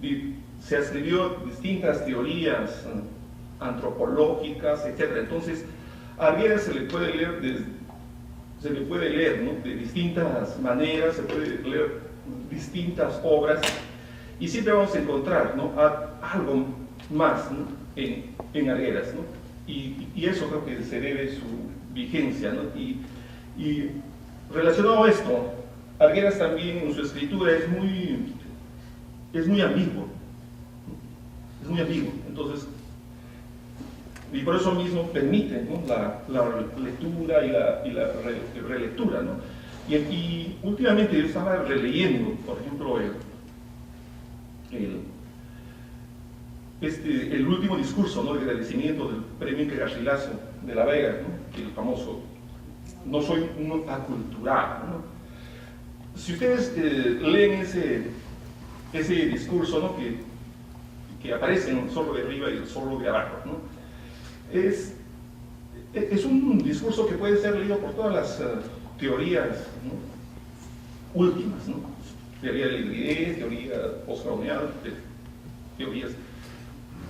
Y se escribió distintas teorías antropológicas, etc. Entonces, a Arguedas se le puede leer, ¿no?, de distintas maneras, se puede leer distintas obras, y siempre vamos a encontrar, ¿no?, algo más, ¿no?, en Arguedas, ¿no? Y eso creo que se debe a su vigencia, ¿no? Y relacionado a esto, Arguedas también en su escritura es muy ambiguo, ¿no?, es muy ambiguo. Entonces, y por eso mismo permite, ¿no?, la lectura y la relectura, ¿no? Y últimamente yo estaba releyendo, por ejemplo, el último discurso, ¿no?, de agradecimiento del premio Inca Garcilaso de la Vega, ¿no?, el famoso "No soy un aculturado", ¿no? Si ustedes leen ese discurso, ¿no?, que aparece en el zorro de arriba y el zorro de abajo, ¿no?, es un discurso que puede ser leído por todas las teorías, ¿no?, últimas, ¿no?, teoría de la hibridez, teoría postcolonial, teorías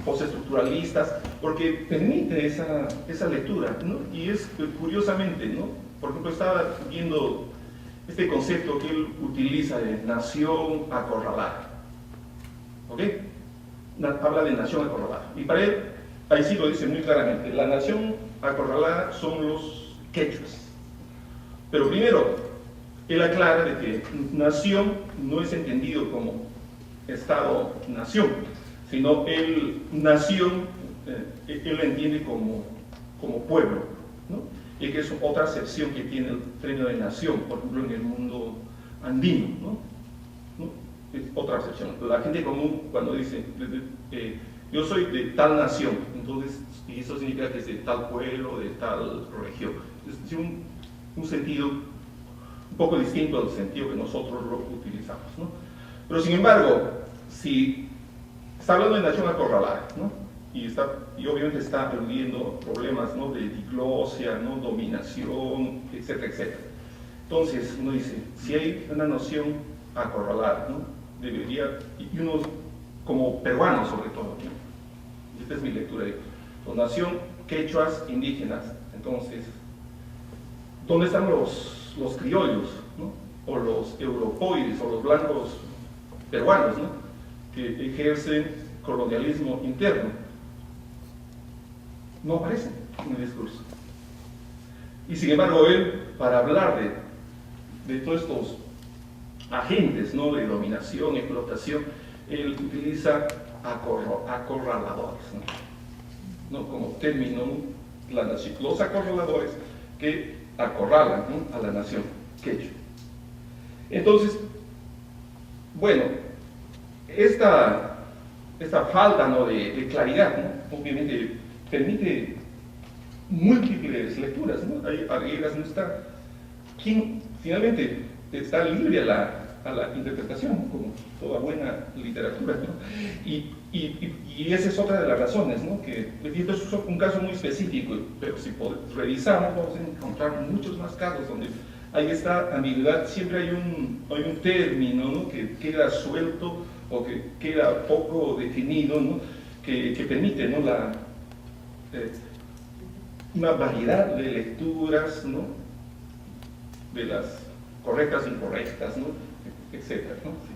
postestructuralistas, porque permite esa lectura, ¿no? Y es curiosamente, ¿no?, por ejemplo, estaba viendo este concepto que él utiliza de nación acorralada, ¿ok? Habla de nación acorralada, y para él, ahí sí lo dice muy claramente, la nación acorralada son los quechuas. Pero primero, él aclara de que nación no es entendido como Estado-nación, sino nación, él la entiende como pueblo, ¿no? Y que es otra acepción que tiene el término de nación, por ejemplo, en el mundo andino, ¿no? Es otra acepción. La gente común, cuando dice yo soy de tal nación, entonces, y eso significa que es de tal pueblo, de tal región. Es un sentido un poco distinto al sentido que nosotros lo utilizamos, ¿no? Pero sin embargo, si está hablando de nación acorralada, ¿no? Y obviamente está aludiendo problemas, ¿no?, de diglosia, ¿no?, dominación, etcétera, etcétera. Entonces uno dice, si hay una nación acorralada, ¿no?, debería, y uno como peruano sobre todo, ¿no?, esta es mi lectura, de nación quechuas indígenas, entonces, ¿dónde están los criollos, ¿no?, o los europoides, o los blancos peruanos, ¿no?, que ejercen colonialismo interno? No aparecen en el discurso. Y sin embargo, él, para hablar de todos estos agentes, ¿no?, de dominación, explotación, él utiliza acorraladores, ¿no? Como término, los acorraladores que acorralan, ¿no?, a la nación quechua. Entonces, bueno, esta falta, ¿no?, de claridad, ¿no?, obviamente permite múltiples lecturas, ¿no? Hay Arguedas no está, quien finalmente está libre a la interpretación, ¿no?, como toda buena literatura, ¿no? Y esa es otra de las razones, ¿no?, que esto es un caso muy específico, pero si revisamos vamos a encontrar muchos más casos donde hay esta ambigüedad, siempre hay un término, ¿no?, que queda suelto o que queda poco definido, ¿no?, que permite, ¿no?, una variedad de lecturas, ¿no?, de las correctas, incorrectas, ¿no?, etcétera, ¿no? Sí.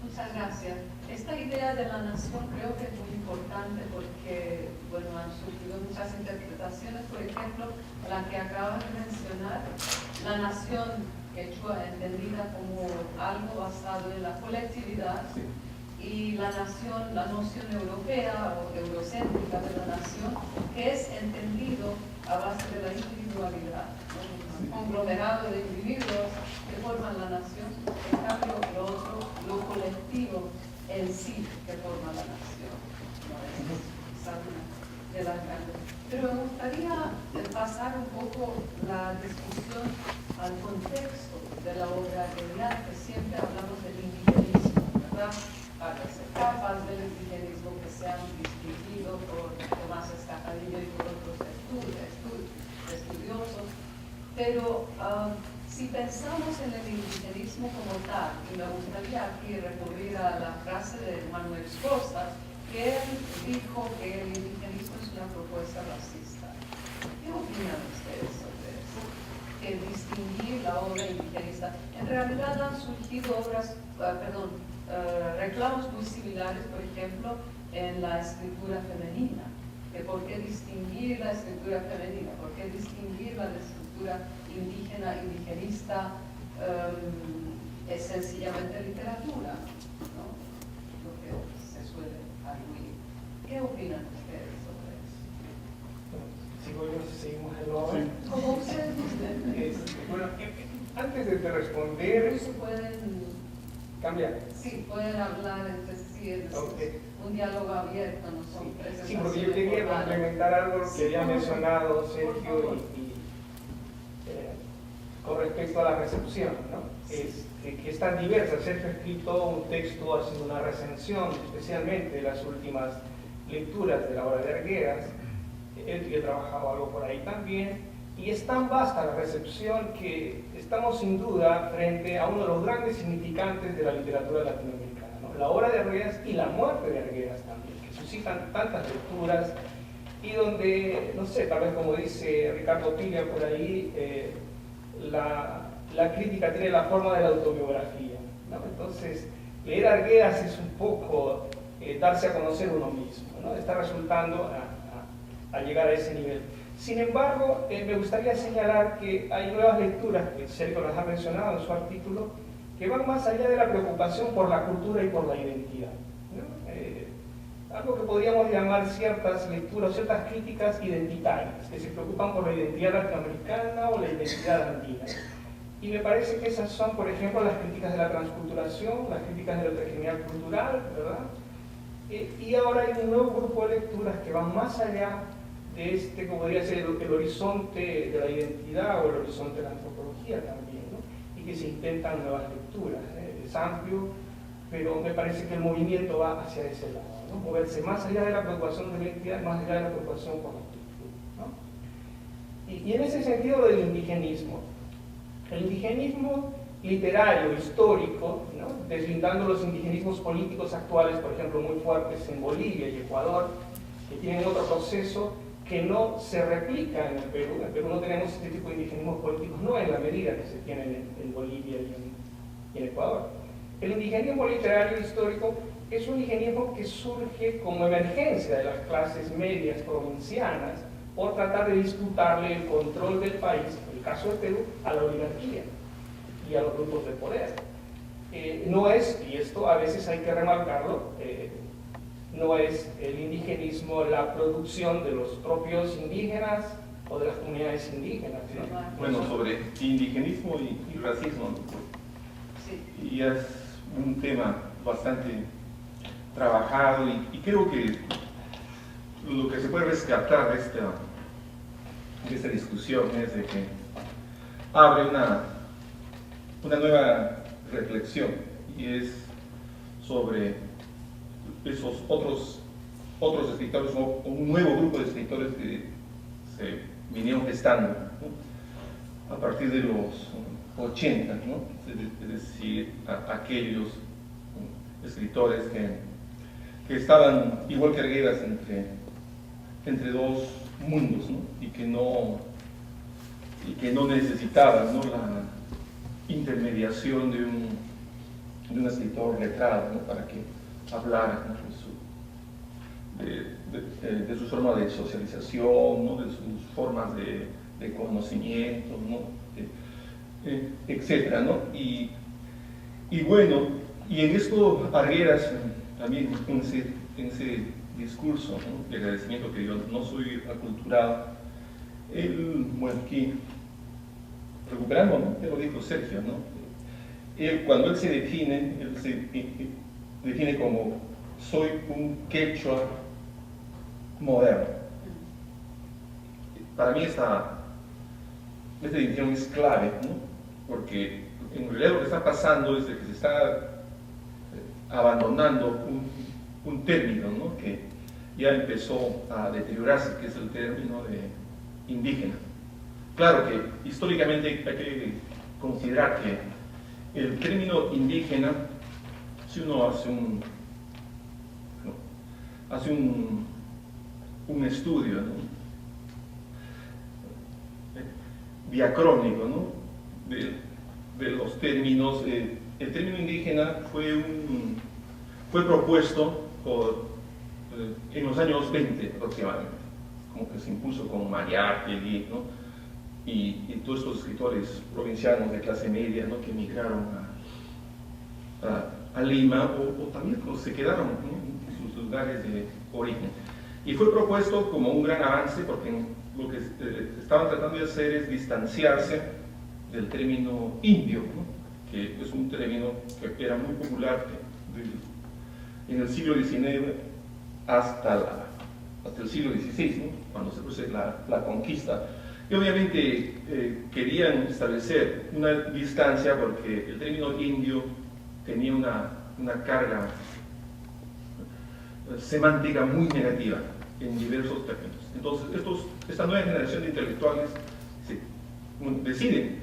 Muchas gracias. Esta idea de la nación creo que es muy importante porque, bueno, han surgido muchas interpretaciones, por ejemplo, la que acabas de mencionar, la nación quechua entendida como algo basado en la colectividad, Sí. y la noción europea o eurocéntrica de la nación, que es entendido a base de la individualidad, ¿no?, un conglomerado de individuos que forman la nación, en cambio lo otro, lo colectivo en sí que forma la nación, ¿no? Es quizás una de las grandes. Pero me gustaría pasar un poco la discusión al contexto de la obra hegeliana, que siempre hablamos del individualismo, ¿verdad? Varias etapas del indigenismo que se han distinguido por Tomás Escafadillo y por otros estudiosos, pero si pensamos en el indigenismo como tal, y me gustaría aquí recurrir a la frase de Manuel Scorsese, que él dijo que el indigenismo es una propuesta racista. ¿Qué opinan ustedes sobre eso? Que distinguir la obra indigenista. En realidad han surgido reclamos muy similares, por ejemplo, en la escritura femenina. Que ¿por qué distinguir la escritura femenina? ¿Por qué distinguir la escritura indígena, indigenista? Es sencillamente literatura, ¿no? Lo que se suele arguir. ¿Qué opinan ustedes sobre eso? Sigo yo, seguimos el orden. Como ustedes gusten. Bueno, antes de responder, Se pueden cambiar. Sí, pueden hablar entre sí, es un diálogo abierto, no son presentaciones. Sí, porque yo quería formales. complementar algo que había mencionado Por Sergio favor. con respecto a la recepción, ¿no? Que es tan diversa. Sergio ha escrito un texto haciendo una recensión, especialmente de las últimas lecturas de la obra de Arguedas. Él ha trabajado algo por ahí también. Y es tan vasta la recepción que estamos sin duda frente a uno de los grandes significantes de la literatura latinoamericana, ¿no? La obra de Arguedas y la muerte de Arguedas también, que suscitan tantas lecturas y donde, no sé, tal vez como dice Ricardo Piglia por ahí, la crítica tiene la forma de la autobiografía, ¿no? Entonces, leer Arguedas es un poco darse a conocer uno mismo, ¿no? Está resultando a llegar a ese nivel. Sin embargo, me gustaría señalar que hay nuevas lecturas, que Sergio las ha mencionado en su artículo, que van más allá de la preocupación por la cultura y por la identidad, ¿no? Algo que podríamos llamar ciertas lecturas, ciertas críticas identitarias, que se preocupan por la identidad latinoamericana o la identidad andina. Y me parece que esas son, por ejemplo, las críticas de la transculturación, las críticas de la heterogeneidad cultural, ¿verdad? Y ahora hay un nuevo grupo de lecturas que van más allá de este, como podría ser el horizonte de la identidad o el horizonte de la antropología también, ¿no? Y que se intentan nuevas lecturas. Es amplio, pero me parece que el movimiento va hacia ese lado, ¿no? Moverse más allá de la preocupación de la identidad, más allá de la preocupación por la cultura, ¿no? Y en ese sentido del indigenismo, el indigenismo literario, histórico, ¿no? Deslindando los indigenismos políticos actuales, por ejemplo, muy fuertes en Bolivia y Ecuador, que tienen otro proceso que no se replica en el Perú. En el Perú no tenemos este tipo de indigenismos políticos, no en la medida que se tienen en Bolivia y en Ecuador. El indigenismo literario histórico es un indigenismo que surge como emergencia de las clases medias provincianas por tratar de disputarle el control del país, en el caso del Perú, a la oligarquía y a los grupos de poder. No es, y esto a veces hay que remarcarlo, no es el indigenismo la producción de los propios indígenas o de las comunidades indígenas, ¿no? Bueno, sobre indigenismo y racismo, Sí. y es un tema bastante trabajado y creo que lo que se puede rescatar de esta discusión es de que abre una nueva reflexión y es sobre esos otros escritores o un nuevo grupo de escritores que se vinieron gestando, ¿no? A partir de los 80, ¿no? Es decir, aquellos escritores que estaban igual que Arguedas entre dos mundos, ¿no? y que no necesitaban, ¿no? la intermediación de un escritor letrado, ¿no? para que hablara, ¿no? de su forma de socialización, ¿no? de sus formas de conocimiento, ¿no? Etcétera, ¿no? Y bueno, y en esto Arguedas también en ese discurso, ¿no? de agradecimiento, que yo no soy aculturado, él, bueno, aquí recuperando, ¿no? Te lo dijo Sergio, ¿no? Cuando él se define como soy un quechua moderno. Para mí esta definición es clave, ¿no? Porque en realidad lo que está pasando es de que se está abandonando un término, ¿no? que ya empezó a deteriorarse, que es el término de indígena. Claro que históricamente hay que considerar que el término indígena, si uno hace un estudio, ¿no? diacrónico, ¿no? de los términos, el término indígena fue propuesto en los años 20 aproximadamente, como que se impuso con Mariátegui, ¿no? y todos estos escritores provincianos de clase media, ¿no? que emigraron a Lima o también pues, se quedaron, ¿no? en sus lugares de origen. Y fue propuesto como un gran avance porque lo que estaban tratando de hacer es distanciarse del término indio, ¿no? que es un término que era muy popular en el siglo XIX hasta el siglo XVI, ¿no? cuando se produce la conquista. Y obviamente querían establecer una distancia porque el término indio tenía una carga semántica muy negativa en diversos términos. Entonces, esta nueva generación de intelectuales deciden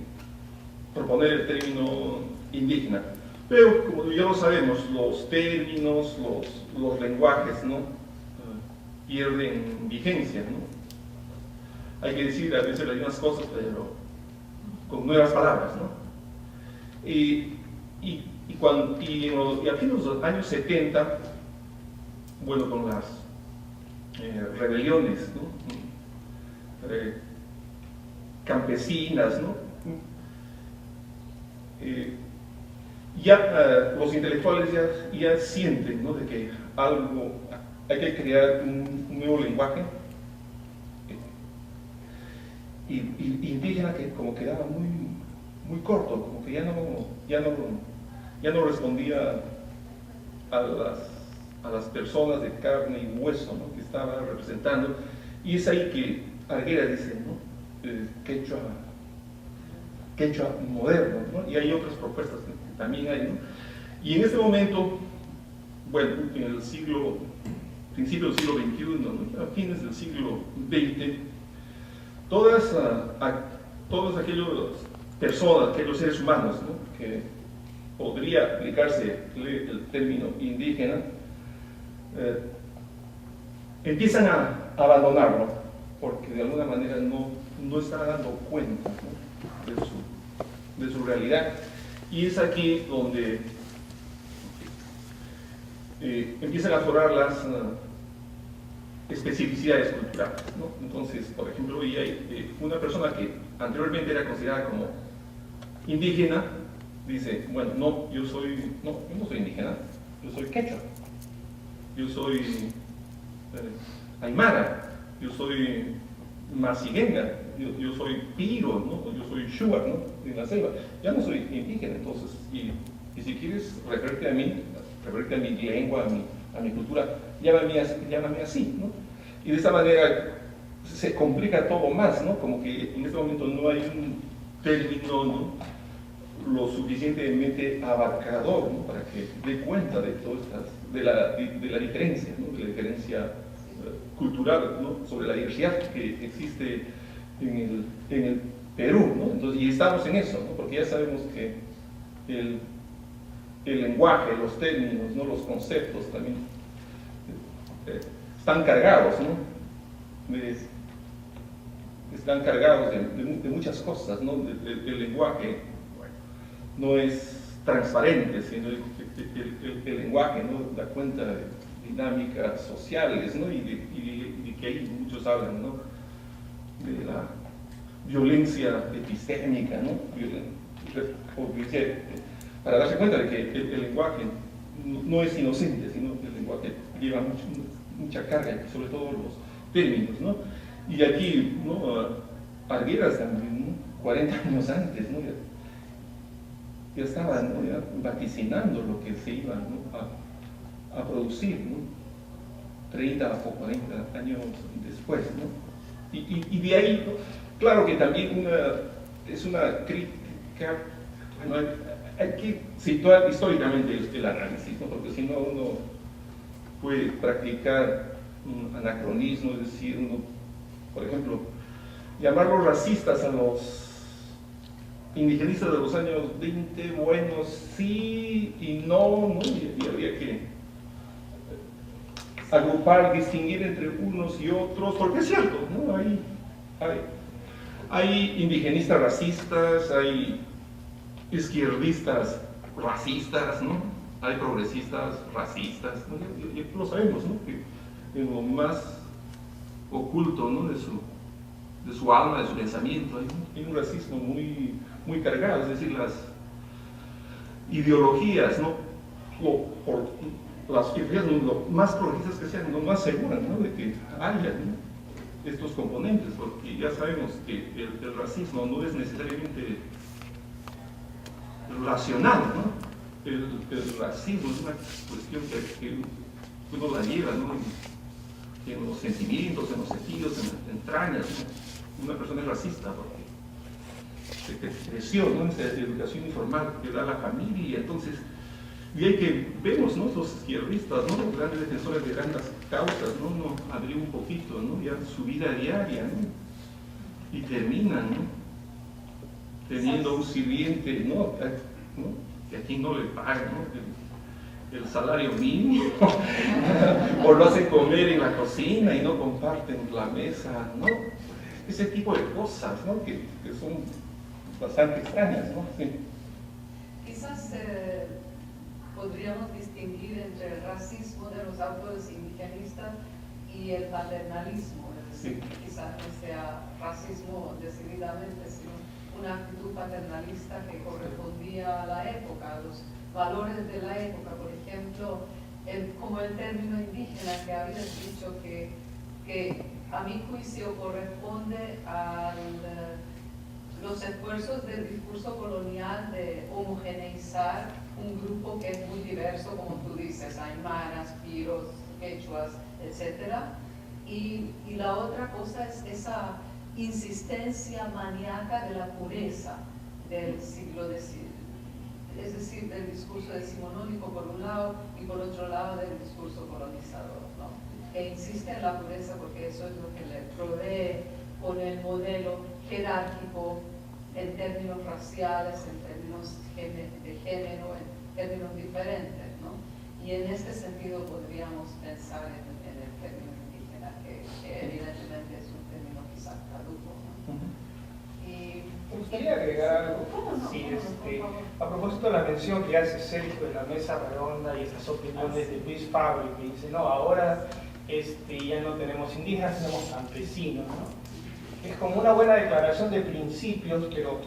proponer el término indígena. Pero, como ya lo sabemos, los términos, los lenguajes, ¿no? pierden vigencia, ¿no? Hay que decir a veces las mismas cosas, pero con nuevas palabras, ¿no? Y a fines de los años 70, bueno, con las rebeliones, ¿no? Campesinas, ¿no? Los intelectuales ya sienten, ¿no? de que hay que crear un nuevo lenguaje y indígena que como quedaba muy corto, como que ya no respondía a a las personas de carne y hueso, ¿no? Que estaba representando, y es ahí que Arguera dice, ¿no? Quechua moderno, ¿no? Y hay otras propuestas que también hay, ¿no? Y en este momento, bueno, en el principio del siglo XXI, ¿no? A fines del siglo XX, todas aquellas personas, aquellos seres humanos, ¿no? Que podría aplicarse el término indígena, empiezan a abandonarlo, porque de alguna manera no están dando cuenta, ¿no? de su realidad. Y es aquí donde empiezan a aflorar las especificidades culturales, ¿no? Entonces, por ejemplo, hoy hay una persona que anteriormente era considerada como indígena, dice, bueno, yo no soy indígena, yo soy quechua, yo soy aymara, yo soy masiguenga, yo soy piro, ¿no? Yo soy shuar, ¿no? En la selva, ya no soy indígena. Entonces, y si quieres referirte a mi lengua, a mi cultura, llámame así, ¿no? Y de esta manera se complica todo más, ¿no? Como que en este momento no hay un término, ¿no? Lo suficientemente abarcador, ¿no? Para que dé cuenta de todas estas, de la diferencia, ¿no? De la diferencia cultural, ¿no? Sobre la diversidad que existe en el Perú, ¿no? Entonces, y estamos en eso, ¿no? Porque ya sabemos que el lenguaje, los términos, ¿no? Los conceptos también están cargados, ¿no? Están cargados de muchas cosas, ¿no? El lenguaje no es transparente, sino el lenguaje, ¿no? Da cuenta de dinámicas sociales, ¿no? Y de que ahí muchos hablan, ¿no? De la violencia epistémica, ¿no? Para darse cuenta de que el lenguaje no es inocente, sino que el lenguaje lleva mucha carga, sobre todo los términos, ¿no? Y aquí, ¿no? Argueras también, ¿no? 40 años antes, ¿no? Ya estaban, ¿no? Ya vaticinando lo que se iba, ¿no? a producir, ¿no? 30 o 40 años después, ¿no? Y de ahí, ¿no? Claro que también es una crítica, bueno, hay que situar históricamente el análisis, ¿no? Porque si no uno puede practicar un anacronismo, es decir, uno, por ejemplo, llamarlos racistas a los indigenistas de los años 20, bueno, sí y no, ¿no? Y habría que agrupar, distinguir entre unos y otros, porque es cierto, ¿no? Hay indigenistas racistas, hay izquierdistas racistas, ¿no? Hay progresistas racistas, ¿no? Ya lo sabemos, ¿no? Que en lo más oculto, ¿no? de su alma, de su pensamiento, hay un racismo muy cargado, es decir, las ideologías, ¿no? Las ideologías lo más progresistas que sean, lo más seguras, ¿no? De que haya, ¿no? Estos componentes, porque ya sabemos que el racismo no es necesariamente racional, ¿no? El racismo es una cuestión que uno la lleva, ¿no? En los sentimientos, en los sentidos, en las entrañas, ¿no? Una persona es racista porque se creció, ¿no? En esa educación informal que da la familia, entonces, y hay que vemos, ¿no? Los izquierdistas, ¿no? Los grandes defensores de grandes causas, ¿no? Abrir un poquito, ¿no? Ya su vida diaria, ¿no? Y terminan, ¿no? Teniendo un sirviente, ¿no? Que aquí no le pagan, ¿no? El salario mínimo, o lo hacen comer en la cocina y no comparten la mesa, ¿no? Ese tipo de cosas, ¿no? Que son bastante extrañas, ¿no? Sí. Quizás podríamos distinguir entre el racismo de los autores indigenistas y el paternalismo, es decir, Sí. quizás no sea racismo decididamente, sino una actitud paternalista que correspondía a la época, a los valores de la época. Por ejemplo, como el término indígena que habías dicho que a mi juicio corresponde a los esfuerzos esfuerzos del discurso colonial de homogeneizar un grupo que es muy diverso, como tú dices, aymaras, piros, quechuas, etc. Y la otra cosa es esa insistencia maníaca de la pureza del siglo XIX, es decir, del discurso decimonónico por un lado y por otro lado del discurso colonizador, ¿no? Que insiste en la pureza porque eso es lo que le provee con el modelo jerárquico en términos raciales, en términos de género, en términos diferentes, ¿no? Y en este sentido podríamos pensar en el término indígena, que evidentemente es un término quizás caduco, ¿no? Y Me gustaría agregar algo. ¿Cómo no? Sí, ¿Cómo no? a propósito de la mención que hace Sergio de la mesa redonda y estas opiniones de Luis Fabri, que dice, no, ahora ya no tenemos indígenas, tenemos campesinos, ¿no? Es como una buena declaración de principios, pero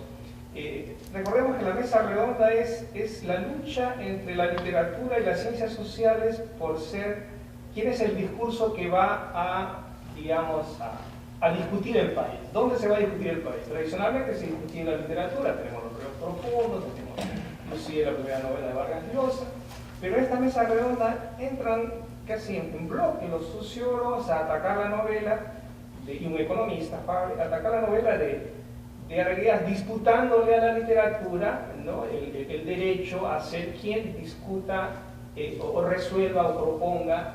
recordemos que la mesa redonda es la lucha entre la literatura y las ciencias sociales por ser quién es el discurso que va a, digamos, a discutir el país. ¿Dónde se va a discutir el país? Tradicionalmente se discutía en la literatura, tenemos los ríos profundos, tenemos inclusive la primera novela de Vargas Llosa, pero en esta mesa redonda entran casi en bloque los sociólogos a atacar la novela, y un economista, Fabri, a atacar la novela de Arguedas, disputándole a la literatura, ¿no? el derecho a ser quien discuta o resuelva o proponga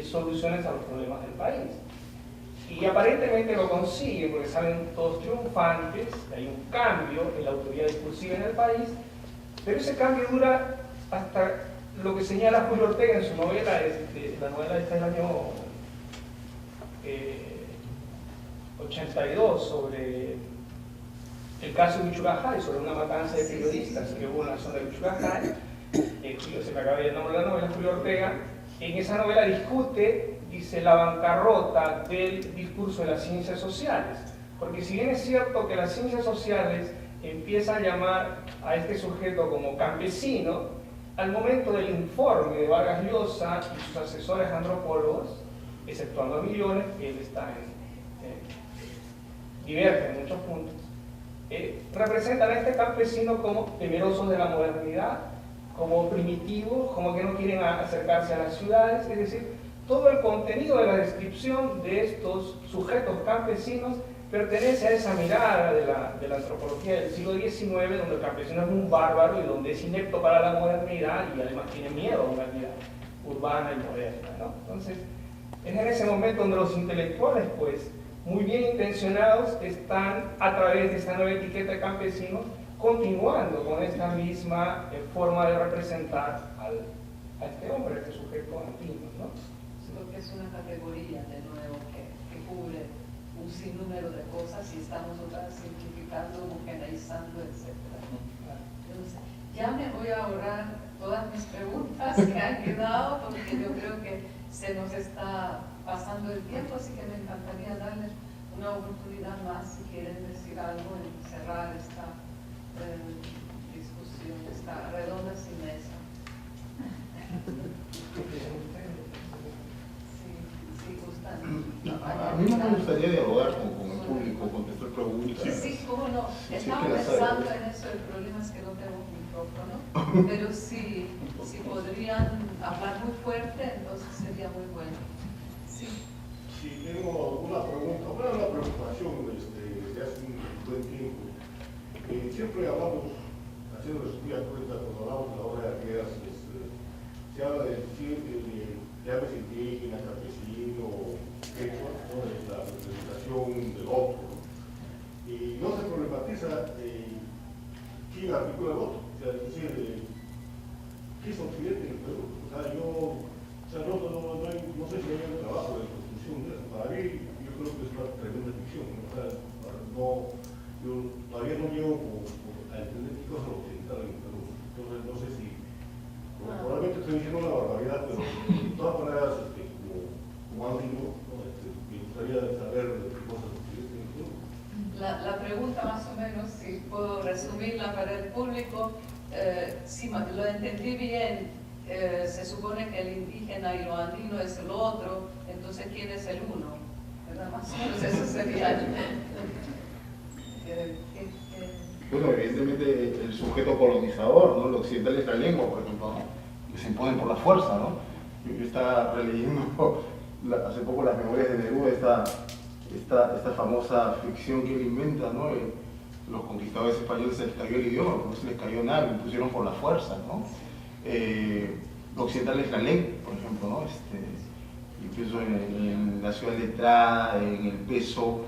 soluciones a los problemas del país. Y aparentemente lo consiguen porque salen todos triunfantes, hay un cambio en la autoridad discursiva en el país, pero ese cambio dura hasta lo que señala Julio Ortega en su novela, la novela está del año 82, sobre el caso de Uchucajay, sobre una matanza de periodistas que hubo en la zona de Uchucajay. Se me acaba de el nombre de la novela, Julio Ortega. En esa novela discute, dice, la bancarrota del discurso de las ciencias sociales. Porque si bien es cierto que las ciencias sociales empiezan a llamar a este sujeto como campesino, al momento del informe de Vargas Llosa y sus asesores antropólogos, exceptuando a Millones, que él está diverge en muchos puntos, representan a este campesino como temerosos de la modernidad, como primitivos, como que no quieren acercarse a las ciudades, es decir, todo el contenido de la descripción de estos sujetos campesinos pertenece a esa mirada de la antropología del siglo XIX, donde el campesino es un bárbaro y donde es inepto para la modernidad y además tiene miedo a una vida urbana y moderna, ¿no? Entonces, es en ese momento donde los intelectuales, pues, muy bien intencionados, están a través de esta nueva etiqueta de campesinos continuando con esta misma forma de representar a este hombre, a este sujeto antiguo, ¿no? Porque es una categoría, de nuevo, que cubre un sinnúmero de cosas y estamos otra vez simplificando, homogeneizando, etc. Entonces, ya me voy a ahorrar todas mis preguntas que han quedado, porque yo creo que se nos está pasando el tiempo, así que me encantaría darles una oportunidad más si quieren decir algo en cerrar esta discusión, esta redonda sin mesa. Sí, gustan. A mí no me gustaría dialogar con el público, contestar preguntas. Sí, cómo no. Estaba que las pensando hay. en eso, el problema es que no tengo micrófono, pero si podrían hablar muy fuerte, entonces sería muy bueno. Sí. Sí, tengo una pregunta, una preocupación desde hace un buen tiempo. Siempre hablamos, haciendo resumida cuenta, cuando hablamos de la obra de Arguedas, se habla de llaves indígena, campesino, quechua, ¿no? De la representación del otro, ¿no? Y no se problematiza quién articula el otro, o sea, es decir, ¿qué es Occidente en el Perú? O sea, no sé si hay un trabajo de construcción de eso. Para mí, yo creo que es una tremenda ficción, ¿no? O sea, yo todavía no llego a entender qué cosa es occidental en el Perú. Entonces, no sé si, probablemente estoy diciendo una barbaridad, pero de todas maneras, como andino, ¿no? Me gustaría saber qué cosas es occidente en el Perú. La pregunta más o menos, si puedo resumirla para el público, si lo entendí bien, se supone que el indígena y lo andino es el otro, entonces ¿quién es el uno? ¿Verdad? Más o menos eso sería. Bueno, evidentemente el sujeto colonizador, ¿no? Lo occidental es la lengua, por ejemplo, ¿no? Que se imponen por la fuerza, ¿no? Yo estaba releyendo hace poco las memorias de Neruda, esta famosa ficción que él inventa, ¿no? Los conquistadores españoles se les cayó el idioma, no se les cayó nada, lo impusieron por la fuerza, ¿no? Lo occidental es la ley, por ejemplo, ¿no? Yo pienso en la ciudad letrada, en el peso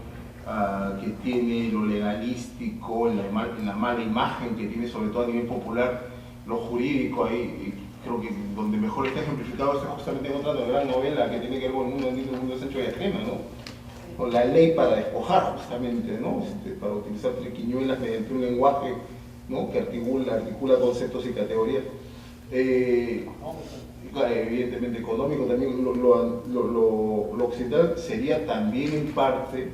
que tiene lo legalístico, en la mala imagen que tiene, sobre todo a nivel popular, lo jurídico. Ahí creo que donde mejor está ejemplificado esto es justamente en otra gran novela que tiene que ver con el mundo andino, el mundo de Sancho y Ajena, ¿no? Con la ley para despojar, justamente, ¿no? Para utilizar triquiñuelas mediante un lenguaje, ¿no? Que articula conceptos y categorías. Evidentemente económico también, lo occidental sería también en parte,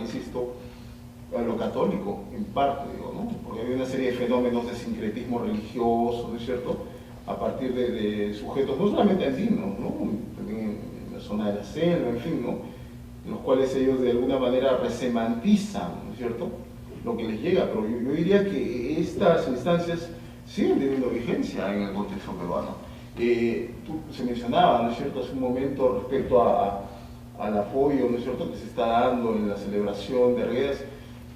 insisto, lo católico, en parte, digo, ¿no? Porque había una serie de fenómenos de sincretismo religioso, ¿no es cierto?, a partir de sujetos no solamente andinos, ¿no?, también en la zona de la selva, en fin, ¿no?, en los cuales ellos de alguna manera resemantizan, ¿no es cierto?, lo que les llega. Pero yo diría que estas instancias siguen teniendo vigencia en el contexto peruano. Se mencionaba, ¿no es cierto?, hace un momento respecto al apoyo, ¿no es cierto?, que se está dando en la celebración de Arguedas.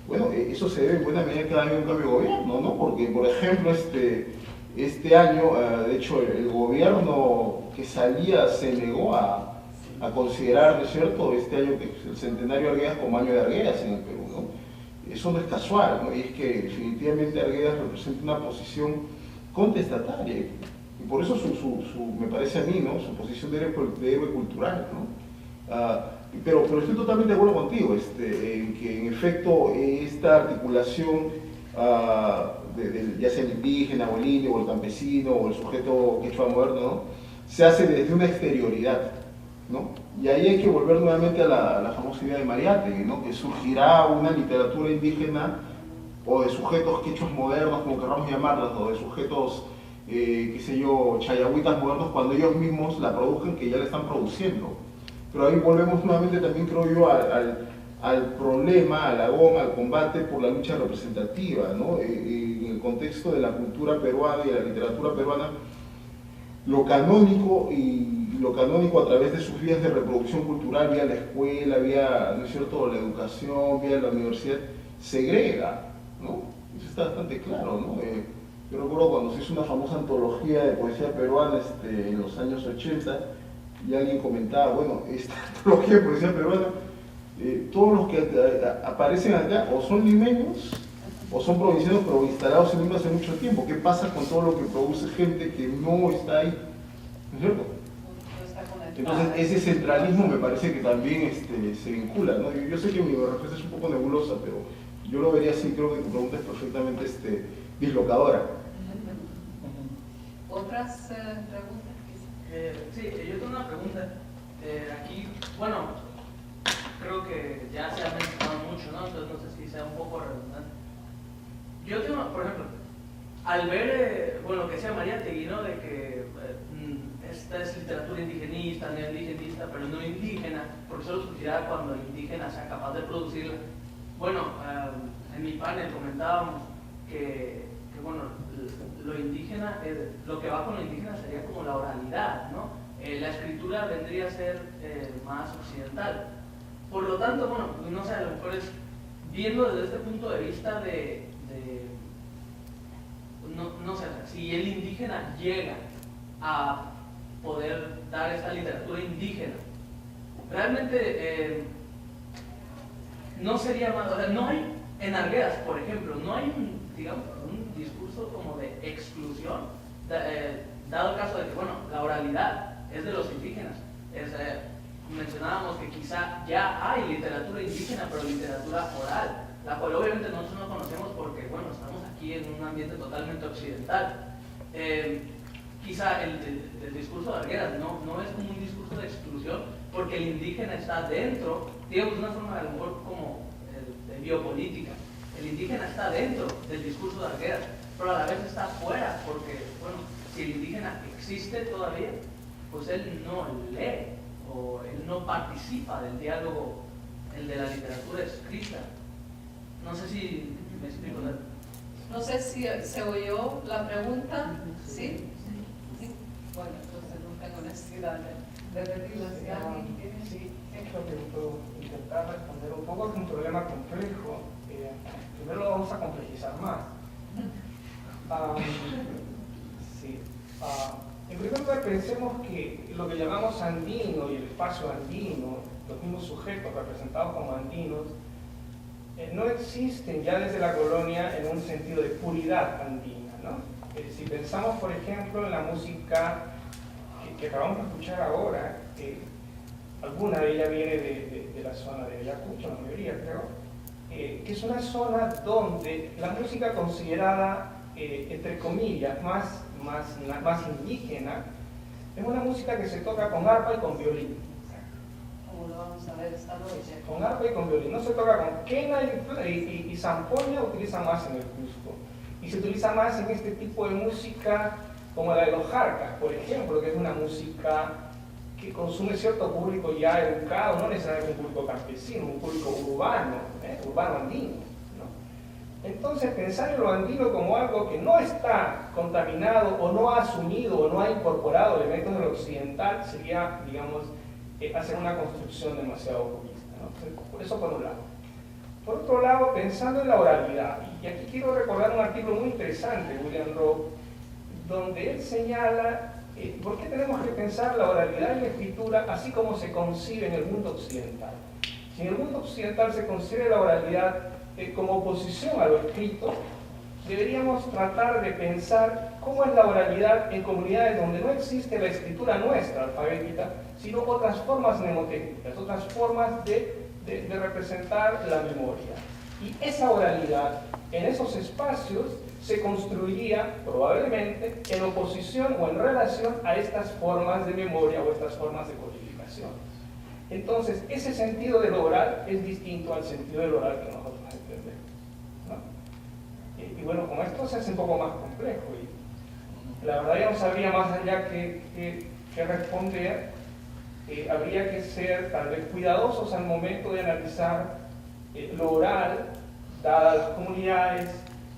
Bueno, eso se debe en buena medida a que ha habido un cambio de gobierno, ¿no? Porque, por ejemplo, este año, de hecho, el gobierno que salía se negó a considerar, ¿no es cierto?, este año, que es el centenario de Arguedas, como año de Arguedas en el Perú, ¿no? Eso no es casual, ¿no? Y es que definitivamente Arguedas representa una posición contestataria. Y por eso me parece a mí, ¿no?, su posición de héroe cultural, ¿no? Pero estoy totalmente de acuerdo contigo, en que en efecto esta articulación ya sea el indígena o el indio o el campesino o el sujeto quechua moderno, ¿no?, se hace desde una exterioridad, ¿no? Y ahí hay que volver nuevamente a la famosa idea de Mariátegui, ¿no?, que surgirá una literatura indígena o de sujetos quechuas modernos, como queramos llamarlos, o de sujetos qué sé yo, chayahuitas modernos, cuando ellos mismos la produzcan, que ya la están produciendo. Pero ahí volvemos nuevamente también, creo yo, al problema, al combate por la lucha representativa, ¿no? En el contexto de la cultura peruana y de la literatura peruana, lo canónico a través de sus vías de reproducción cultural, vía la escuela, vía, ¿no es cierto?, la educación, vía la universidad, segrega, ¿no? Eso está bastante claro, ¿no? Yo recuerdo cuando se hizo una famosa antología de poesía peruana en los años 80, y alguien comentaba, bueno, esta antología de poesía peruana, todos los que aparecen acá o son limeños o son provincianos pero instalados en Lima hace mucho tiempo. ¿Qué pasa con todo lo que produce gente que no está ahí? ¿No es cierto? Entonces ese centralismo me parece que también se vincula, ¿no? Yo sé que mi respuesta es un poco nebulosa, pero yo lo vería así. Creo que tu pregunta es perfectamente dislocadora. ¿Otras preguntas? Sí, yo tengo una pregunta. Aquí, bueno, creo que ya se ha mencionado mucho, ¿no? Entonces no sé si sea un poco redundante. Yo tengo, por ejemplo, al ver, bueno, lo que decía Mariátegui, ¿no?, de que esta es literatura indigenista, neoindigenista, pero no indígena, porque solo surgirá cuando el indígena sea capaz de producirla. Bueno, en mi panel comentábamos que bueno, lo indígena, lo que va con lo indígena sería como la oralidad, ¿no? La escritura vendría a ser más occidental. Por lo tanto, bueno, no sé, a lo mejor es viendo desde este punto de vista no sé, si el indígena llega a poder dar esta literatura indígena, realmente no sería más, o sea, no hay, en Arguedas, por ejemplo, no hay digamos, un discurso como de exclusión, dado el caso de que, bueno, la oralidad es de los indígenas. Mencionábamos que quizá ya hay literatura indígena, pero literatura oral, la cual obviamente nosotros no conocemos porque, bueno, estamos aquí en un ambiente totalmente occidental. Quizá el discurso de Arguedas no es como un discurso de exclusión, porque el indígena está dentro, digamos, de una forma a lo mejor como de biopolítica. El indígena está dentro del discurso de Arguedas, pero a la vez está fuera, porque, bueno, si el indígena existe todavía, pues él no lee o él no participa del diálogo, el de la literatura escrita. No sé si me explico. No sé si se oyó la pregunta. ¿Sí? ¿Sí? Bueno, entonces no tengo necesidad de repetirla. Si alguien tiene... Sí, creo que puedo intentar responder un poco. Es un problema complejo. Primero lo vamos a complejizar más. Sí. En primer lugar, pensemos que lo que llamamos andino y el espacio andino, los mismos sujetos representados como andinos, no existen ya desde la colonia en un sentido de puridad andina, ¿no? Si pensamos, por ejemplo, en la música que acabamos de escuchar ahora, alguna de ellas viene de la zona de Ayacucho, la mayoría creo, que es una zona donde la música considerada, entre comillas, más indígena, es una música que se toca con arpa y con violín. Como lo vamos a ver esta noche. Con arpa y con violín. No se toca con quena y zampoña, utiliza más en el Cusco. Y se utiliza más en este tipo de música como la de los jarcas, por ejemplo, que es una música que consume cierto público ya educado, no necesariamente un público campesino, un público urbano, urbano andino, ¿no? Entonces, pensar en lo andino como algo que no está contaminado o no ha asumido o no ha incorporado elementos de lo occidental sería, digamos, hacer una construcción demasiado purista, ¿no? Por eso por un lado. Por otro lado, pensando en la oralidad, y aquí quiero recordar un artículo muy interesante de William Rowe, donde él señala por qué tenemos que pensar la oralidad en la escritura así como se concibe en el mundo occidental. Si en el mundo occidental se concibe la oralidad como oposición a lo escrito, deberíamos tratar de pensar cómo es la oralidad en comunidades donde no existe la escritura nuestra alfabética, sino otras formas mnemotécnicas, otras formas de representar la memoria. Y esa oralidad en esos espacios se construiría probablemente en oposición o en relación a estas formas de memoria o estas formas de codificación. Entonces, ese sentido del oral es distinto al sentido del oral que nosotros entendemos, ¿no? Y bueno, con esto se hace un poco más complejo y la verdad ya no sabría más allá que responder. Habría que ser tal vez cuidadosos al momento de analizar lo oral, dadas las comunidades,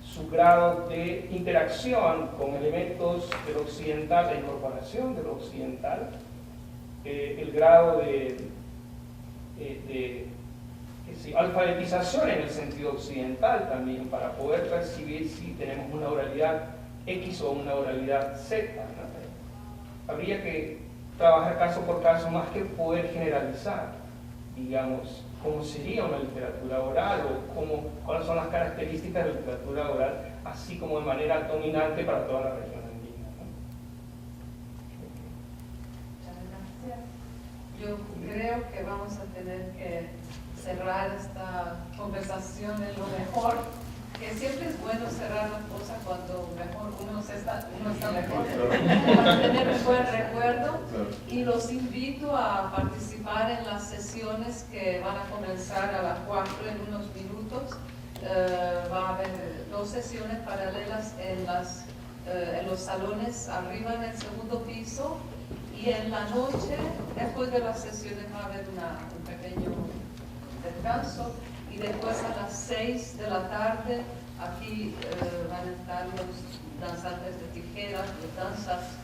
su grado de interacción con elementos de lo occidental, la incorporación de lo occidental, el grado de alfabetización en el sentido occidental también, para poder percibir si tenemos una oralidad X o una oralidad Z, ¿no? Habría que trabajar caso por caso más que poder generalizar, digamos, cómo sería una literatura oral o cuáles son las características de la literatura oral, así como de manera dominante para toda la región andina, ¿no? Muchas gracias. Yo creo que vamos a tener que cerrar esta conversación en lo mejor, que siempre es bueno cerrar las cosas cuando mejor uno está mejor, para tener un buen recuerdo. Y los invito a participar en las sesiones que van a comenzar a las 4 en unos minutos. Va a haber 2 sesiones paralelas en los salones arriba en el segundo piso, y en la noche, después de las sesiones, va a haber un pequeño descanso, y después a las 6 de la tarde aquí van a estar los danzantes de tijeras, los danzas.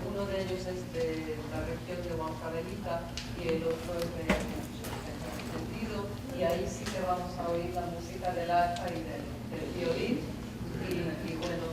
Uno de ellos es de la región de Huancavelica y el otro es de Sentido, y ahí sí que vamos a oír la música del arpa y del violín, y bueno,